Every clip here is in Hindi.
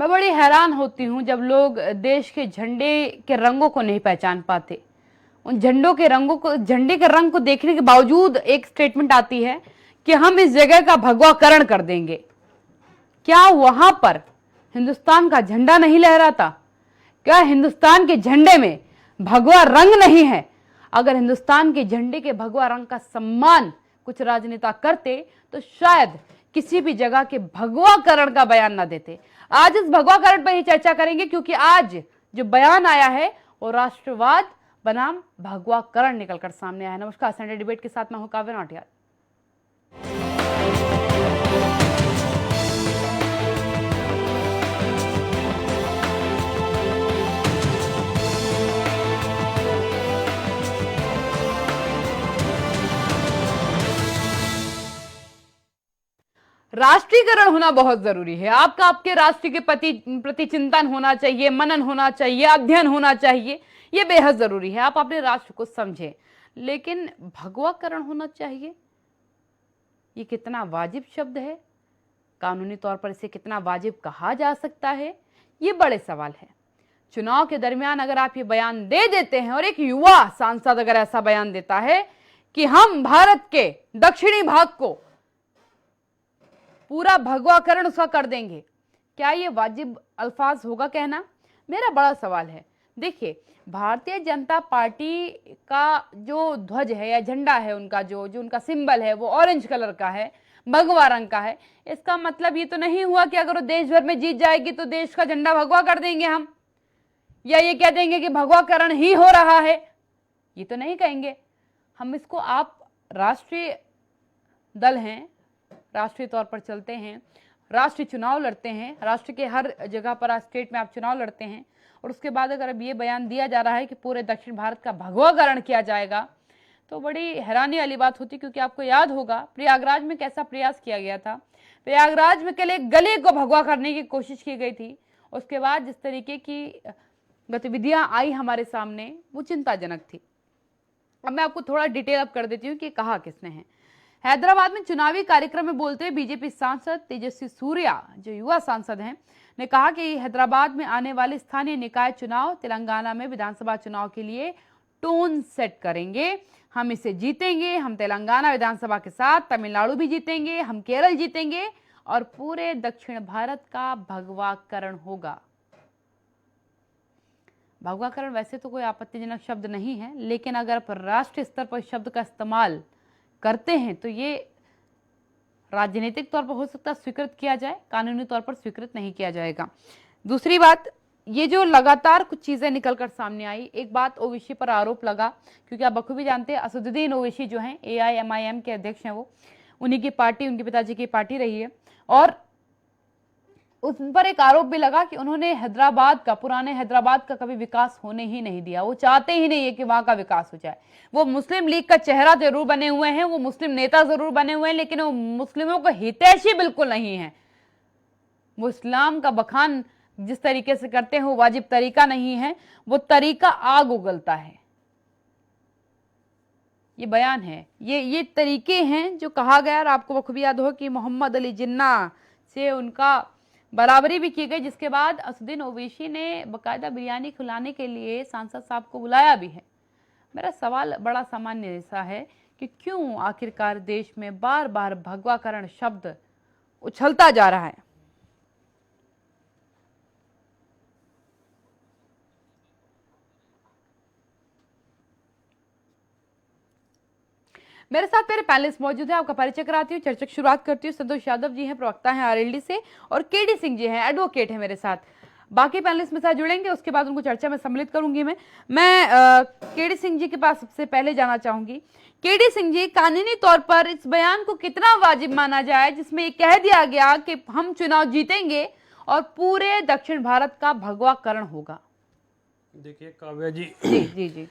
मैं बड़ी हैरान होती हूँ जब लोग देश के झंडे के रंगों को नहीं पहचान पाते। उन झंडों के रंगों को, झंडे के रंग को देखने के बावजूद एक स्टेटमेंट आती है कि हम इस जगह का भगवाकरण कर देंगे। क्या वहां पर हिंदुस्तान का झंडा नहीं लहराता? क्या हिंदुस्तान के झंडे में भगवा रंग नहीं है? अगर हिंदुस्तान के झंडे के भगवा रंग का सम्मान कुछ राजनेता करते तो शायद किसी भी जगह के भगवाकरण का बयान ना देते। आज इस भगवाकरण पर ही चर्चा करेंगे, क्योंकि आज जो बयान आया है वो राष्ट्रवाद बनाम भगवाकरण निकलकर सामने आया है। नमस्कार, संडे डिबेट के साथ मैं हूं काव्य नाटियार। राष्ट्रीयकरण होना बहुत जरूरी है। आपका आपके राष्ट्र के प्रति चिंतन होना चाहिए, मनन होना चाहिए, अध्ययन होना चाहिए। यह बेहद जरूरी है। आप अपने राष्ट्र को समझें, लेकिन भगवाकरण होना चाहिए, ये कितना वाजिब शब्द है? कानूनी तौर पर इसे कितना वाजिब कहा जा सकता है? ये बड़े सवाल है। चुनाव के दरमियान अगर आप ये बयान दे देते हैं और एक युवा सांसद अगर ऐसा बयान देता है कि हम भारत के दक्षिणी भाग को पूरा भगवाकरण उसका कर देंगे, क्या ये वाजिब अल्फाज होगा कहना? मेरा बड़ा सवाल है। देखिए, भारतीय जनता पार्टी का जो ध्वज है या झंडा है, उनका जो उनका सिंबल है वो ऑरेंज कलर का है, भगवा रंग का है। इसका मतलब ये तो नहीं हुआ कि अगर वो देश भर में जीत जाएगी तो देश का झंडा भगवा कर देंगे हम, या ये कह देंगे कि भगवाकरण ही हो रहा है। ये तो नहीं कहेंगे हम इसको। आप राष्ट्रीय दल हैं, राष्ट्रीय तौर पर चलते हैं, राष्ट्रीय चुनाव लड़ते हैं, राष्ट्र के हर जगह पर स्टेट में आप चुनाव लड़ते हैं, और उसके बाद अगर अब ये बयान दिया जा रहा है कि पूरे दक्षिण भारत का भगवाकरण किया जाएगा, तो बड़ी हैरानी वाली बात होती। क्योंकि आपको याद होगा प्रयागराज में कैसा प्रयास किया गया था। प्रयागराज में केवल एक गले को भगवा करने की कोशिश की गई थी। उसके बाद जिस तरीके की गतिविधियां आई हमारे सामने, वो चिंताजनक थी। अब मैं आपको थोड़ा डिटेल अप कर देती हूँ कि कहा किसने है। हैदराबाद में चुनावी कार्यक्रम में बोलते हुए बीजेपी सांसद तेजस्वी सूर्या, जो युवा सांसद हैं, ने कहा कि हैदराबाद में आने वाले स्थानीय निकाय चुनाव तेलंगाना में विधानसभा चुनाव के लिए टोन सेट करेंगे। हम इसे जीतेंगे। हम तेलंगाना विधानसभा के साथ तमिलनाडु भी जीतेंगे, हम केरल जीतेंगे और पूरे दक्षिण भारत का भगवाकरण होगा। भगवाकरण वैसे तो कोई आपत्तिजनक शब्द नहीं है, लेकिन अगर आप राष्ट्रीय स्तर पर शब्द का इस्तेमाल करते हैं तो ये राजनीतिक तौर पर हो सकता है स्वीकृत किया जाए, कानूनी तौर पर स्वीकृत नहीं किया जाएगा। दूसरी बात, ये जो लगातार कुछ चीजें निकलकर सामने आई, एक बात ओवैसी पर आरोप लगा, क्योंकि आप बखूबी जानते हैं असदुद्दीन ओवैसी जो हैं AIMIM के अध्यक्ष हैं, वो उन्हीं की पार्टी, उनके पिताजी की पार्टी रही है, और उस पर एक आरोप भी लगा कि उन्होंने हैदराबाद का, पुराने हैदराबाद का कभी विकास होने ही नहीं दिया। वो चाहते ही नहीं है कि वहां का विकास हो जाए। वो मुस्लिम लीग का चेहरा जरूर बने हुए हैं, वो मुस्लिम नेता जरूर बने हुए हैं, लेकिन वो मुस्लिमों को हितैषी बिल्कुल नहीं है। वो इस्लाम का बखान जिस तरीके से करते हैं वो वाजिब तरीका नहीं है, वो तरीका आग उगलता है। ये बयान है, ये तरीके हैं जो कहा गया। और आपको बखूबी याद हो कि मोहम्मद अली जिन्ना से उनका बराबरी भी की गई, जिसके बाद असदुद्दीन ओवैसी ने बाकायदा बिरयानी खिलाने के लिए सांसद साहब को बुलाया भी है। मेरा सवाल बड़ा सामान्य सा है कि क्यों आखिरकार देश में बार बार भगवाकरण शब्द उछलता जा रहा है। मेरे साथ मेरे पैनलिस्ट मौजूद है, आपका परिचय कराती हूँ, चर्चा की शुरुआत करती हूँ। संतोष यादव जी हैं, प्रवक्ता हैं RLD से, और KD सिंह जी हैं, एडवोकेट हैं मेरे साथ। बाकी पैनलिस्ट में साथ जुड़ेंगे, उसके बाद उनको चर्चा में सम्मिलित करूंगी। मैं KD सिंह जी के पास सबसे पहले जाना चाहूंगी। KD सिंह जी, कानूनी तौर पर इस बयान को कितना वाजिब माना जाए जिसमें ये कह दिया गया कि हम चुनाव जीतेंगे और पूरे दक्षिण भारत का भगवाकरण होगा? देखिए काव्या जी, जी,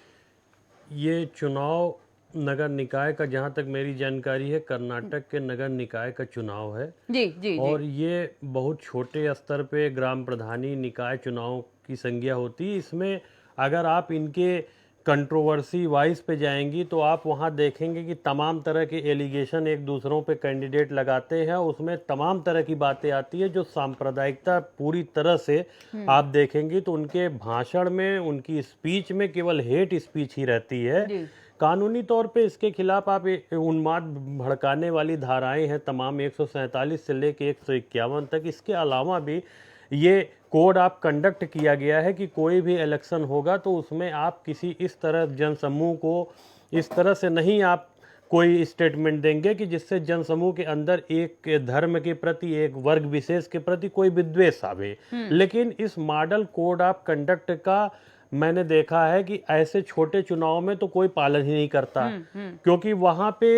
ये चुनाव नगर निकाय का, जहाँ तक मेरी जानकारी है, कर्नाटक के नगर निकाय का चुनाव है। जी। और ये बहुत छोटे स्तर पे ग्राम प्रधानी निकाय चुनाव की संज्ञा होती है। इसमें अगर आप इनके कंट्रोवर्सी वाइज पे जाएंगी तो आप वहां देखेंगे कि तमाम तरह के एलिगेशन एक दूसरों पे कैंडिडेट लगाते हैं, उसमें तमाम तरह की बातें आती है जो सांप्रदायिकता पूरी तरह से आप देखेंगी तो उनके भाषण में, उनकी स्पीच में केवल हेट स्पीच ही रहती है। कानूनी तौर पे इसके खिलाफ आप उन्माद भड़काने वाली धाराएं हैं तमाम 147 से लेके 151 तक। इसके अलावा भी ये कोड आप कंडक्ट किया गया है कि कोई भी इलेक्शन होगा तो उसमें आप किसी इस तरह जनसमूह को इस तरह से नहीं आप कोई स्टेटमेंट देंगे कि जिससे जनसमूह के अंदर एक धर्म के प्रति, एक वर्ग विशेष के प्रति कोई विद्वेष आवे। लेकिन इस मॉडल कोड ऑफ कंडक्ट का मैंने देखा है कि ऐसे छोटे चुनाव में तो कोई पालन ही नहीं करता, क्योंकि वहां पे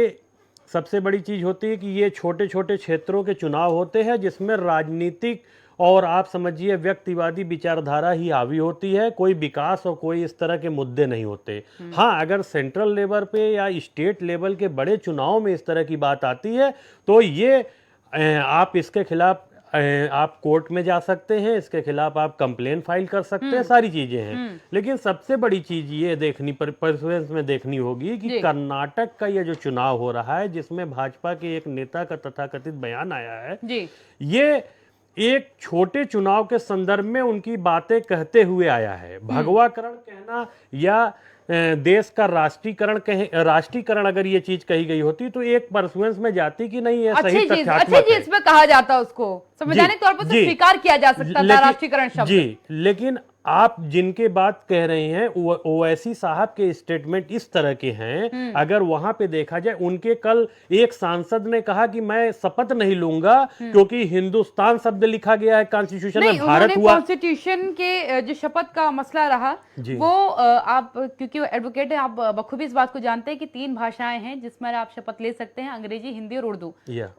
सबसे बड़ी चीज होती है कि ये छोटे छोटे क्षेत्रों के चुनाव होते हैं जिसमें राजनीतिक और आप समझिए व्यक्तिवादी विचारधारा ही हावी होती है, कोई विकास और कोई इस तरह के मुद्दे नहीं होते। हाँ, अगर सेंट्रल लेवल पे या स्टेट लेवल के बड़े चुनाव में इस तरह की बात आती है तो ये आप इसके खिलाफ आप कोर्ट में जा सकते हैं, इसके खिलाफ आप कंप्लेन फाइल कर सकते हैं, सारी चीजें हैं। लेकिन सबसे बड़ी चीज ये देखनी परफॉर्मेंस में देखनी होगी कि कर्नाटक का ये जो चुनाव हो रहा है जिसमें भाजपा के एक नेता का तथाकथित बयान आया है, ये एक छोटे चुनाव के संदर्भ में उनकी बातें कहते हुए आया है। भगवाकरण कहना या देश का राष्ट्रीयकरण अगर ये चीज कही गई होती तो एक परसुएंस में जाती कि नहीं है सही तथ्यात्मक अच्छी चीज में कहा जाता, उसको संवैधानिक तौर पर स्वीकार किया जा सकता था राष्ट्रीयकरण शब्द। जी, लेकिन आप जिनके बात कह रहे हैं ओवैसी साहब के स्टेटमेंट इस तरह के हैं, अगर वहां पे देखा जाए, उनके कल एक सांसद ने कहा कि मैं शपथ नहीं लूंगा क्योंकि हिंदुस्तान शब्द लिखा गया है कॉन्स्टिट्यूशन में, भारत हुआ। कॉन्स्टिट्यूशन के जो शपथ का मसला रहा वो आप क्योंकि एडवोकेट है, आप बखूबी इस बात को जानते हैं कि 3 भाषाएं हैं जिसमें आप शपथ ले सकते हैं, अंग्रेजी, हिंदी और उर्दू।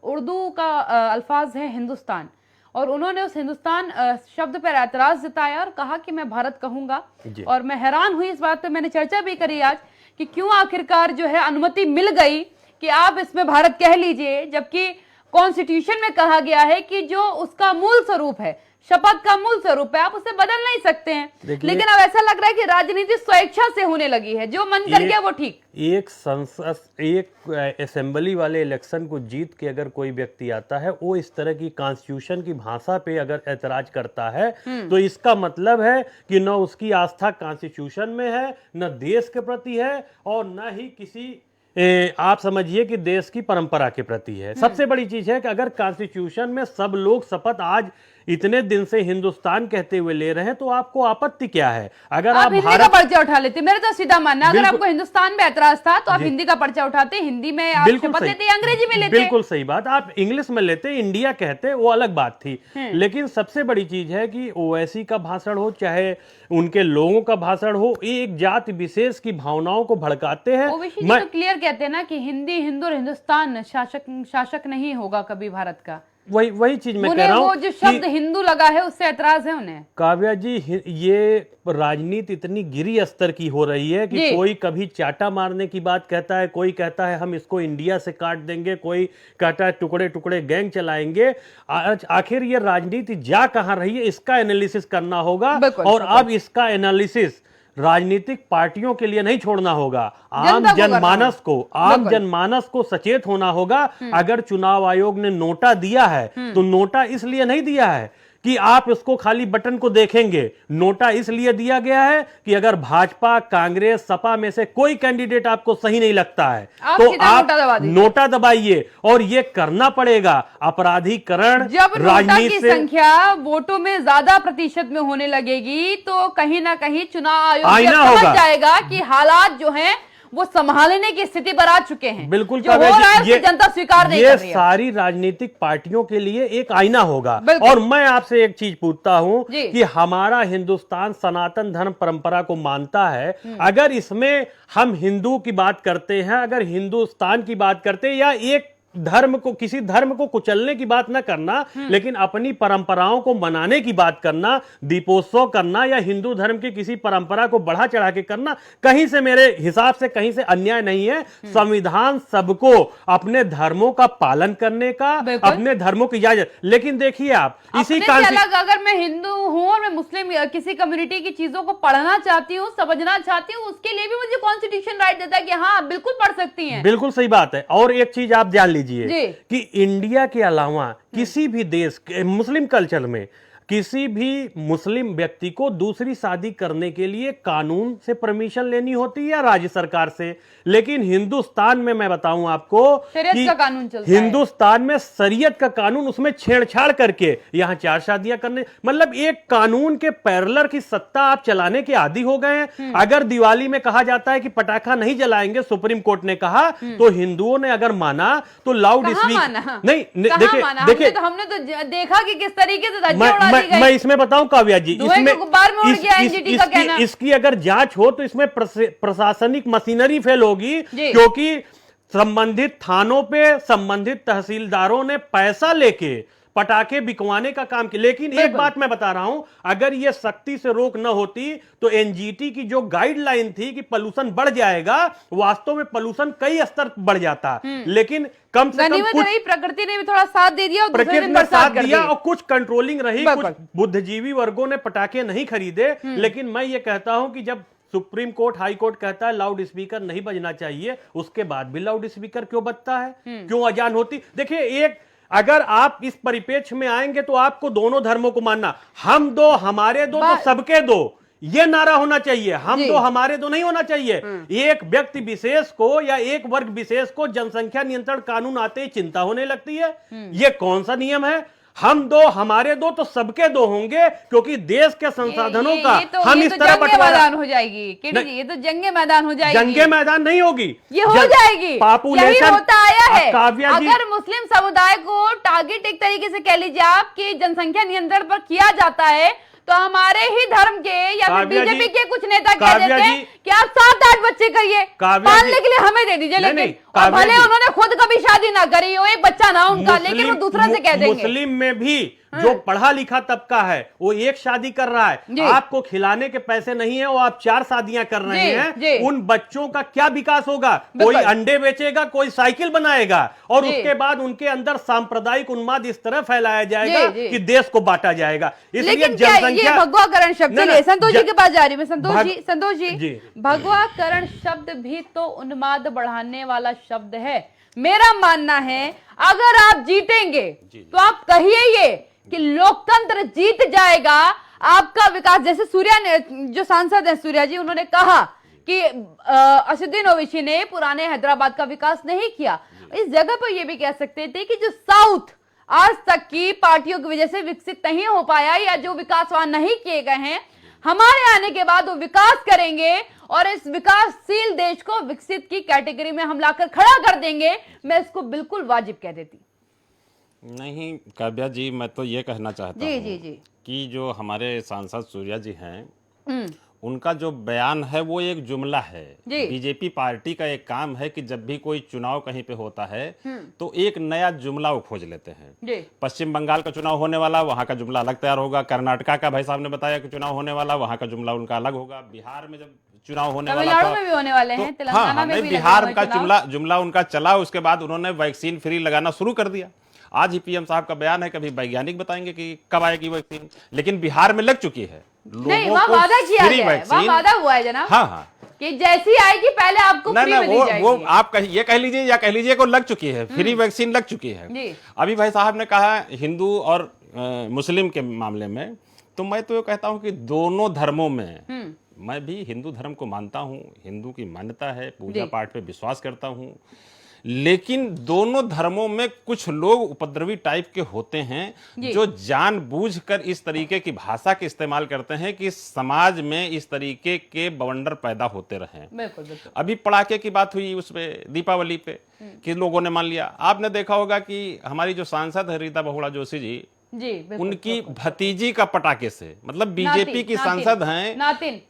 उर्दू का अल्फाज है हिंदुस्तान, और उन्होंने उस हिंदुस्तान शब्द पर ऐतराज जताया और कहा कि मैं भारत कहूंगा। और मैं हैरान हुई इस बात पे, मैंने चर्चा भी करी आज कि क्यों आखिरकार जो है अनुमति मिल गई कि आप इसमें भारत कह लीजिए, जबकि कॉन्स्टिट्यूशन में कहा गया है कि जो उसका मूल स्वरूप है, शपथ का मूल स्वरूप है, आप उसे बदल नहीं सकते हैं। लेकिन अब ऐसा लग रहा है कि राजनीति स्वेच्छा से होने लगी है, जो मन कर गया वो ठीक। एक असेंबली वाले इलेक्शन को जीत के अगर कोई व्यक्ति आता है, वो इस तरह की कॉन्स्टिट्यूशन की भाषा पे अगर ऐतराज करता है तो इसका मतलब है कि न उसकी आस्था कॉन्स्टिट्यूशन में है, न देश के प्रति है, और न ही किसी आप समझिए कि देश की परंपरा के प्रति है। सबसे बड़ी चीज है कि अगर कॉन्स्टिट्यूशन में सब लोग शपथ आज इतने दिन से हिंदुस्तान कहते हुए ले रहे हैं तो आपको आपत्ति क्या है? अगर आप हिंदी का पर्चा उठा लेते, मेरा तो सीधा मानना है, अगर आपको हिंदुस्तान में ऐतराज था तो आप हिंदी का पर्चा उठाते, हिंदी में आप शपथ लेते, अंग्रेजी में लेते। बिल्कुल सही बात, आप इंग्लिश में लेते, इंडिया कहते, वो अलग बात थी। लेकिन सबसे बड़ी चीज है कि ओवैसी का भाषण हो चाहे उनके लोगों का भाषण हो, एक जाति विशेष की भावनाओं को भड़काते हैं। ओवैसी जी तो क्लियर कहते हैं ना कि हिंदी, हिंदू और हिंदुस्तान शासक नहीं होगा कभी भारत का। वही चीज मैं कह रहा हूं, वो जो शब्द हिंदू लगा है उससे ऐतराज है उन्हें। काव्या जी, ये राजनीति इतनी गिरी स्तर की हो रही है कि कोई कभी चाटा मारने की बात कहता है, कोई कहता है हम इसको इंडिया से काट देंगे, कोई कहता है टुकड़े टुकड़े गैंग चलाएंगे। आखिर ये राजनीति जा कहां रही है, इसका एनालिसिस करना होगा। और अब इसका एनालिसिस राजनीतिक पार्टियों के लिए नहीं छोड़ना होगा, आम जनमानस को सचेत होना होगा। अगर चुनाव आयोग ने नोटा दिया है तो नोटा इसलिए नहीं दिया है कि आप इसको खाली बटन को देखेंगे, नोटा इसलिए दिया गया है कि अगर भाजपा, कांग्रेस, सपा में से कोई कैंडिडेट आपको सही नहीं लगता है तो आप नोटा दबाइए, और ये करना पड़ेगा। अपराधीकरण, जब नोटा की संख्या वोटों में ज्यादा प्रतिशत में होने लगेगी तो कहीं ना कहीं चुनाव आयोग समझ जाएगा कि हालात जो हैं वो संभालने की स्थिति पर आ चुके हैं। बिल्कुल, जो हो रहा है उसे जनता स्वीकार नहीं कर रही है। ये सारी राजनीतिक पार्टियों के लिए एक आईना होगा। और मैं आपसे एक चीज पूछता हूं कि हमारा हिंदुस्तान सनातन धर्म परंपरा को मानता है, अगर इसमें हम हिंदू की बात करते हैं, अगर हिंदुस्तान की बात करते हैं, या एक धर्म को, किसी धर्म को कुचलने की बात ना करना, लेकिन अपनी परंपराओं को मनाने की बात करना, दीपोत्सव करना या हिंदू धर्म की किसी परंपरा को बढ़ा चढ़ा के करना, कहीं से मेरे हिसाब से कहीं से अन्याय नहीं है। संविधान सबको अपने धर्मों का पालन करने का, अपने धर्मों की इजाजत, लेकिन देखिए आप इसी अलग, अगर मैं हिंदू हूं और मैं मुस्लिम किसी कम्युनिटी की चीजों को पढ़ना चाहती हूँ, समझना चाहती हूँ, उसके लिए भी मुझे कॉन्स्टिट्यूशन राइट देता है कि हाँ आप बिल्कुल पढ़ सकती हैं। बिल्कुल सही बात है। और एक चीज आप ध्यान लीजिए कि इंडिया के अलावा किसी भी देश मुस्लिम कल्चर में किसी भी मुस्लिम व्यक्ति को दूसरी शादी करने के लिए कानून से परमिशन लेनी होती है या राज्य सरकार से, लेकिन हिंदुस्तान में मैं बताऊं आपको कि का कानून चलता हिंदुस्तान में शरीयत का कानून, उसमें छेड़छाड़ करके यहां 4 शादियां करने, मतलब एक कानून के पैरेलल की सत्ता आप चलाने के आदी हो गए हैं। अगर दिवाली में कहा जाता है कि पटाखा नहीं जलाएंगे, सुप्रीम कोर्ट ने कहा, तो हिंदुओं ने अगर माना तो लाउड स्पीकर नहीं, देखिए हमने तो देखा कि किस तरीके से मैं इसमें बताऊं काव्या जी, इसकी अगर जांच हो तो इसमें प्रशासनिक मशीनरी फेल होगी, क्योंकि संबंधित थानों पे संबंधित तहसीलदारों ने पैसा लेके पटाखे बिकवाने का काम किया। लेकिन एक बात मैं बता रहा हूं, अगर यह सख्ती से रोक न होती तो एनजीटी की जो गाइडलाइन थी कि पॉल्यूशन बढ़ जाएगा, वास्तव में पॉल्यूशन कई स्तर बढ़ जाता, लेकिन कम से कम कुछ प्रकृति ने भी थोड़ा साथ दे दिया, प्रकृति ने साथ दिया और कुछ कंट्रोलिंग रही, कुछ बुद्धिजीवी वर्गों ने पटाखे नहीं खरीदे। लेकिन मैं ये कहता हूं कि जब सुप्रीम कोर्ट, हाई कोर्ट कहता है लाउड स्पीकर नहीं बजना चाहिए, उसके बाद भी लाउड स्पीकर क्यों बजता है, क्यों अजान होती? देखिए, अगर आप इस परिप्रेक्ष्य में आएंगे तो आपको दोनों धर्मों को मानना, हम दो हमारे दो तो सबके दो, ये नारा होना चाहिए। हम दो हमारे दो नहीं होना चाहिए। एक व्यक्ति विशेष को या एक वर्ग विशेष को जनसंख्या नियंत्रण कानून आते ही चिंता होने लगती है। ये कौन सा नियम है? हम दो हमारे दो तो सबके दो होंगे, क्योंकि देश के संसाधनों का हम इस तरह बंटवारा हो जाएगी। ये तो जंगे मैदान हो जाएगी। जंगे मैदान नहीं होगी, ये हो जाएगी। पॉपुलेशन होता आया है। अगर मुस्लिम समुदाय को टारगेट एक तरीके से कह लीजिए आपकी जनसंख्या नियंत्रण पर किया जाता है, तो हमारे ही धर्म के या फिर बीजेपी के कुछ नेता कह देते हैं कि आप 7-8 बच्चे करिए, पालने के लिए हमें दे दीजिए, लेकिन भले उन्होंने खुद कभी शादी ना करी हो, एक बच्चा ना उनका, लेकिन वो दूसरा से कह देंगे। मुस्लिम में भी जो पढ़ा लिखा तबका है वो एक शादी कर रहा है, आपको खिलाने के पैसे नहीं है, वो आप 4 शादियां कर रहे हैं। उन बच्चों का क्या विकास होगा? कोई अंडे बेचेगा, कोई साइकिल बनाएगा, और उसके बाद उनके अंदर सांप्रदायिक उन्माद इस तरह फैलाया जाएगा कि देश को बांटा जाएगा। इसलिए जनसंख्या भगवाकरण शब्द, संतोष जी के पास जा रही है। संतोष जी, भगवाकरण शब्द भी तो उन्माद बढ़ाने वाला शब्द है। मेरा मानना है अगर आप जीतेंगे तो आप कहिए ये कि लोकतंत्र जीत जाएगा, आपका विकास। जैसे सूर्या ने, जो सांसद है सूर्या जी, उन्होंने कहा कि असदुद्दीन ओवैसी ने पुराने हैदराबाद का विकास नहीं किया। इस जगह पर यह भी कह सकते थे कि जो साउथ आज तक की पार्टियों की वजह से विकसित नहीं हो पाया या जो विकास वहां नहीं किए गए हैं, हमारे आने के बाद वो विकास करेंगे और इस विकासशील देश को विकसित की कैटेगरी में हम लाकर खड़ा कर देंगे। मैं इसको बिल्कुल वाजिब कह देती। नहीं काव्या जी, मैं तो ये कहना चाहता हूँ कि जो हमारे सांसद सूर्या जी हैं, उनका जो बयान है वो एक जुमला है। बीजेपी पार्टी का एक काम है कि जब भी कोई चुनाव कहीं पे होता है तो एक नया जुमला वो खोज लेते हैं। पश्चिम बंगाल का चुनाव होने वाला, वहां का जुमला अलग तैयार होगा। कर्नाटका का भाई साहब ने बताया कि चुनाव होने वाला, वहां का जुमला उनका अलग होगा। बिहार में जब चुनाव होने वाला था, में भी होने वाले हैं, तेलंगाना में भी बिहार का जुमला उनका चला। उसके बाद उन्होंने वैक्सीन फ्री लगाना शुरू कर दिया। आज ही पीएम साहब का बयान है, कभी वैज्ञानिक बताएंगे कि कब आएगी वैक्सीन, लेकिन बिहार में लग चुकी है। नहीं, वहाँ वादा किया गया है, वहाँ वादा हुआ है जनाब। हाँ, कि जैसी आएगी पहले आपको फ्री मिल जाएगी। वो आप ये कह लीजिए या कह लीजिए को लग चुकी है, फ्री वैक्सीन लग चुकी है। अभी भाई साहब ने कहा हिंदू और मुस्लिम के मामले में, तो मैं तो ये कहता हूँ कि दोनों धर्मों में, मैं भी हिंदू धर्म को मानता हूँ, हिंदू की मान्यता है, पूजा पाठ पे विश्वास करता हूँ, लेकिन दोनों धर्मों में कुछ लोग उपद्रवी टाइप के होते हैं जो जानबूझकर इस तरीके की भाषा के इस्तेमाल करते हैं कि समाज में इस तरीके के बवंडर पैदा होते रहें। बिल्कुल, बिल्कुल। अभी पड़ाके की बात हुई उस पे, दीपावली पे, कि लोगों ने मान लिया। आपने देखा होगा कि हमारी जो सांसद है रीता बहुगुणा जोशी जी, उनकी भतीजी का पटाखे से, मतलब बीजेपी की सांसद हैं,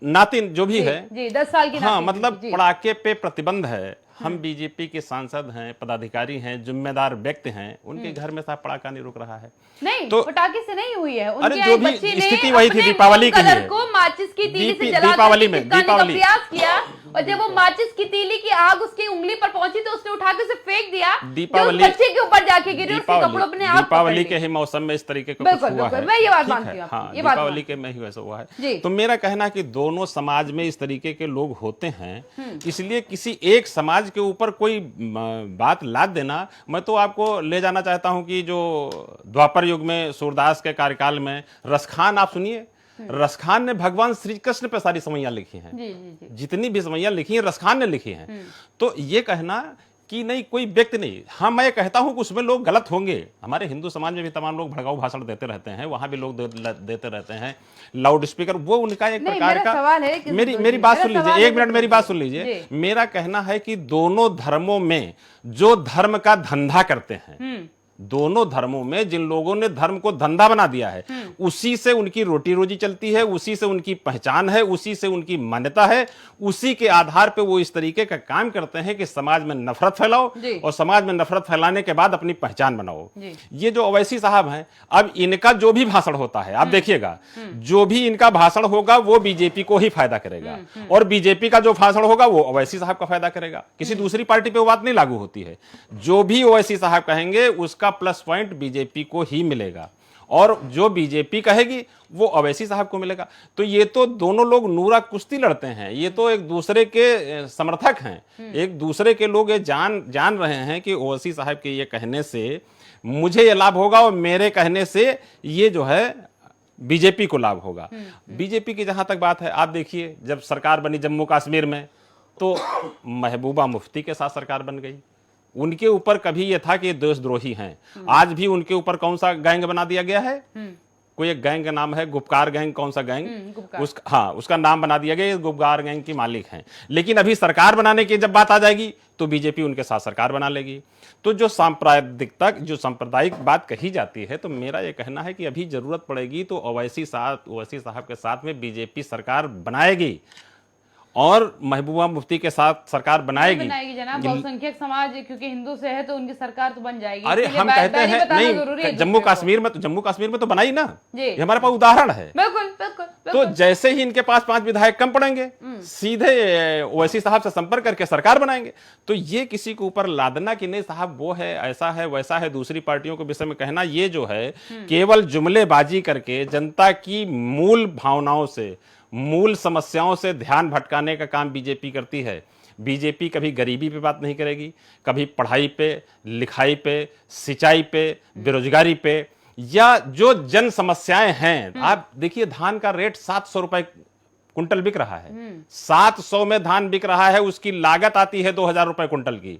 नातिन जो भी है, 10 साल की, हाँ, मतलब पटाखे पे प्रतिबंध है। हम बीजेपी के सांसद हैं, पदाधिकारी हैं, जिम्मेदार व्यक्ति हैं, उनके घर में साहब पटाखा नहीं रुक रहा है। नहीं, तो पटाखे से नहीं हुई है। अरे उनके जो एक भी बच्ची ने स्थिति वही थी, अपने दीपावली की कलर है। को माचिस की तीली से जला दीपावली कर में, चिपकाने का दीपावली प्रयास किया, और जब वो माचिस की तीली की आग उसकी उंगली पर पहुंची तो उसने उठा के उसे फेंक दिया, दीपावली जो उस बच्चे के ऊपर जाके गिरी, उसके कपड़ों अपने आप दीपावली पकड़ के लिए। ही मौसम में इस तरीके का कुछ बिल्कुल, हुआ बिल्कुल, है। मैं ये बात ठीक मानती है, हूँ हाँ, आपकी, ये बात दीपावली मानती के में ही वैसा हुआ जी। है। तो मेरा कहना कि दोनों समाज में इस तरीके के लोग होते हैं, इसलिए किसी एक समाज के ऊपर कोई बात लाद देना, मैं तो आपको ले जाना चाहता हूं कि जो द्वापर युग में सूरदास के कार्यकाल में रसखान, आप सुनिए, रसखान ने भगवान श्री कृष्ण पे सारी समैया लिखी हैं। जी जी जी। जितनी भी समैया लिखी हैं रसखान ने लिखी हैं। तो ये कहना कि नहीं कोई व्यक्ति नहीं, हाँ मैं कहता हूं कि उसमें लोग गलत होंगे। हमारे हिंदू समाज में भी तमाम लोग भड़काऊ भाषण देते रहते हैं, वहां भी लोग देते रहते हैं, लाउड स्पीकर, वो उनका एक नहीं, प्रकार मेरा का। सवाल है कि मेरी बात सुन मेरा लीजिए, सवाल एक है मिनट कि- मेरी बात सुन लीजिए। जी। मेरा कहना है कि दोनों धर्मों में जो धर्म का धंधा करते हैं, दोनों धर्मों में जिन लोगों ने धर्म को धंधा बना दिया है, उसी से उनकी रोटी रोजी चलती है, उसी से उनकी पहचान है, उसी से उनकी मान्यता है, उसी के आधार पे वो इस तरीके का काम करते हैं कि समाज में नफरत फैलाओ, जी। और समाज में नफरत फैलाने के बाद अपनी पहचान बनाओ। जी। ये जो अवैसी साहब हैं, अब इनका जो भी भाषण होता है, आप देखिएगा, जो भी इनका भाषण होगा वो बीजेपी को ही फायदा करेगा, और बीजेपी का जो भाषण होगा वो अवैसी साहब का फायदा करेगा। किसी दूसरी पार्टी पे वो बात नहीं लागू होती है। जो भी अवैसी साहब कहेंगे उसका प्लस पॉइंट बीजेपी को ही मिलेगा, और जो बीजेपी कहेगी वो अवैसी साहब को मिलेगा। तो ये तो दोनों लोग नूरा कुश्ती लड़ते हैं, ये तो एक दूसरे के समर्थक हैं, एक दूसरे के लोग ये जान रहे हैं कि ओवैसी साहब के ये कहने से मुझे ये लाभ होगा, और मेरे कहने से ये जो है बीजेपी को लाभ होगा। बीजेपी की जहां तक बात है, आप देखिए जब सरकार बनी जम्मू कश्मीर में, तो महबूबा मुफ्ती के साथ सरकार बन गई। उनके ऊपर कभी ये था कि ये देशद्रोही हैं। आज भी उनके ऊपर कौन सा गैंग बना दिया गया है? कोई एक गैंग का नाम है गुपकार गैंग, कौन सा गैंग, उसका नाम बना दिया गया, ये गुपकार गैंग की मालिक हैं। लेकिन अभी सरकार बनाने की जब बात आ जाएगी तो बीजेपी उनके साथ सरकार बना लेगी। तो जो सांप्रदायिक बात कही जाती है, तो मेरा ये कहना है कि अभी जरूरत पड़ेगी तो ओवैसी साहब के साथ में बीजेपी सरकार बनाएगी, और महबूबा मुफ्ती के साथ सरकार बनाएगी जनाब। बहुसंख्यक समाज क्योंकि हिंदू से है तो उनकी सरकार तो बन जाएगी। अरे हम कहते हैं नहीं, जम्मू कश्मीर में तो बनाई ना, ये हमारे पास उदाहरण है। बिल्कुल बिल्कुल। तो जैसे ही इनके पास 5 विधायक कम पड़ेंगे, सीधे ओवैसी साहब से संपर्क करके सरकार बनाएंगे। तो ये किसी के ऊपर लादना कि नहीं साहब वो है, ऐसा है, वैसा है, दूसरी पार्टियों के विषय में कहना, ये जो है केवल जुमलेबाजी करके जनता की मूल भावनाओं से, मूल समस्याओं से ध्यान भटकाने का काम बीजेपी करती है। बीजेपी कभी गरीबी पे बात नहीं करेगी, कभी पढ़ाई पे, लिखाई पे, सिंचाई पे, बेरोजगारी पे, या जो जन समस्याएं हैं। आप देखिए धान का रेट 700 रुपए कुंटल बिक रहा है, 700 में धान बिक रहा है, उसकी लागत आती है 2000 रुपए कुंटल की,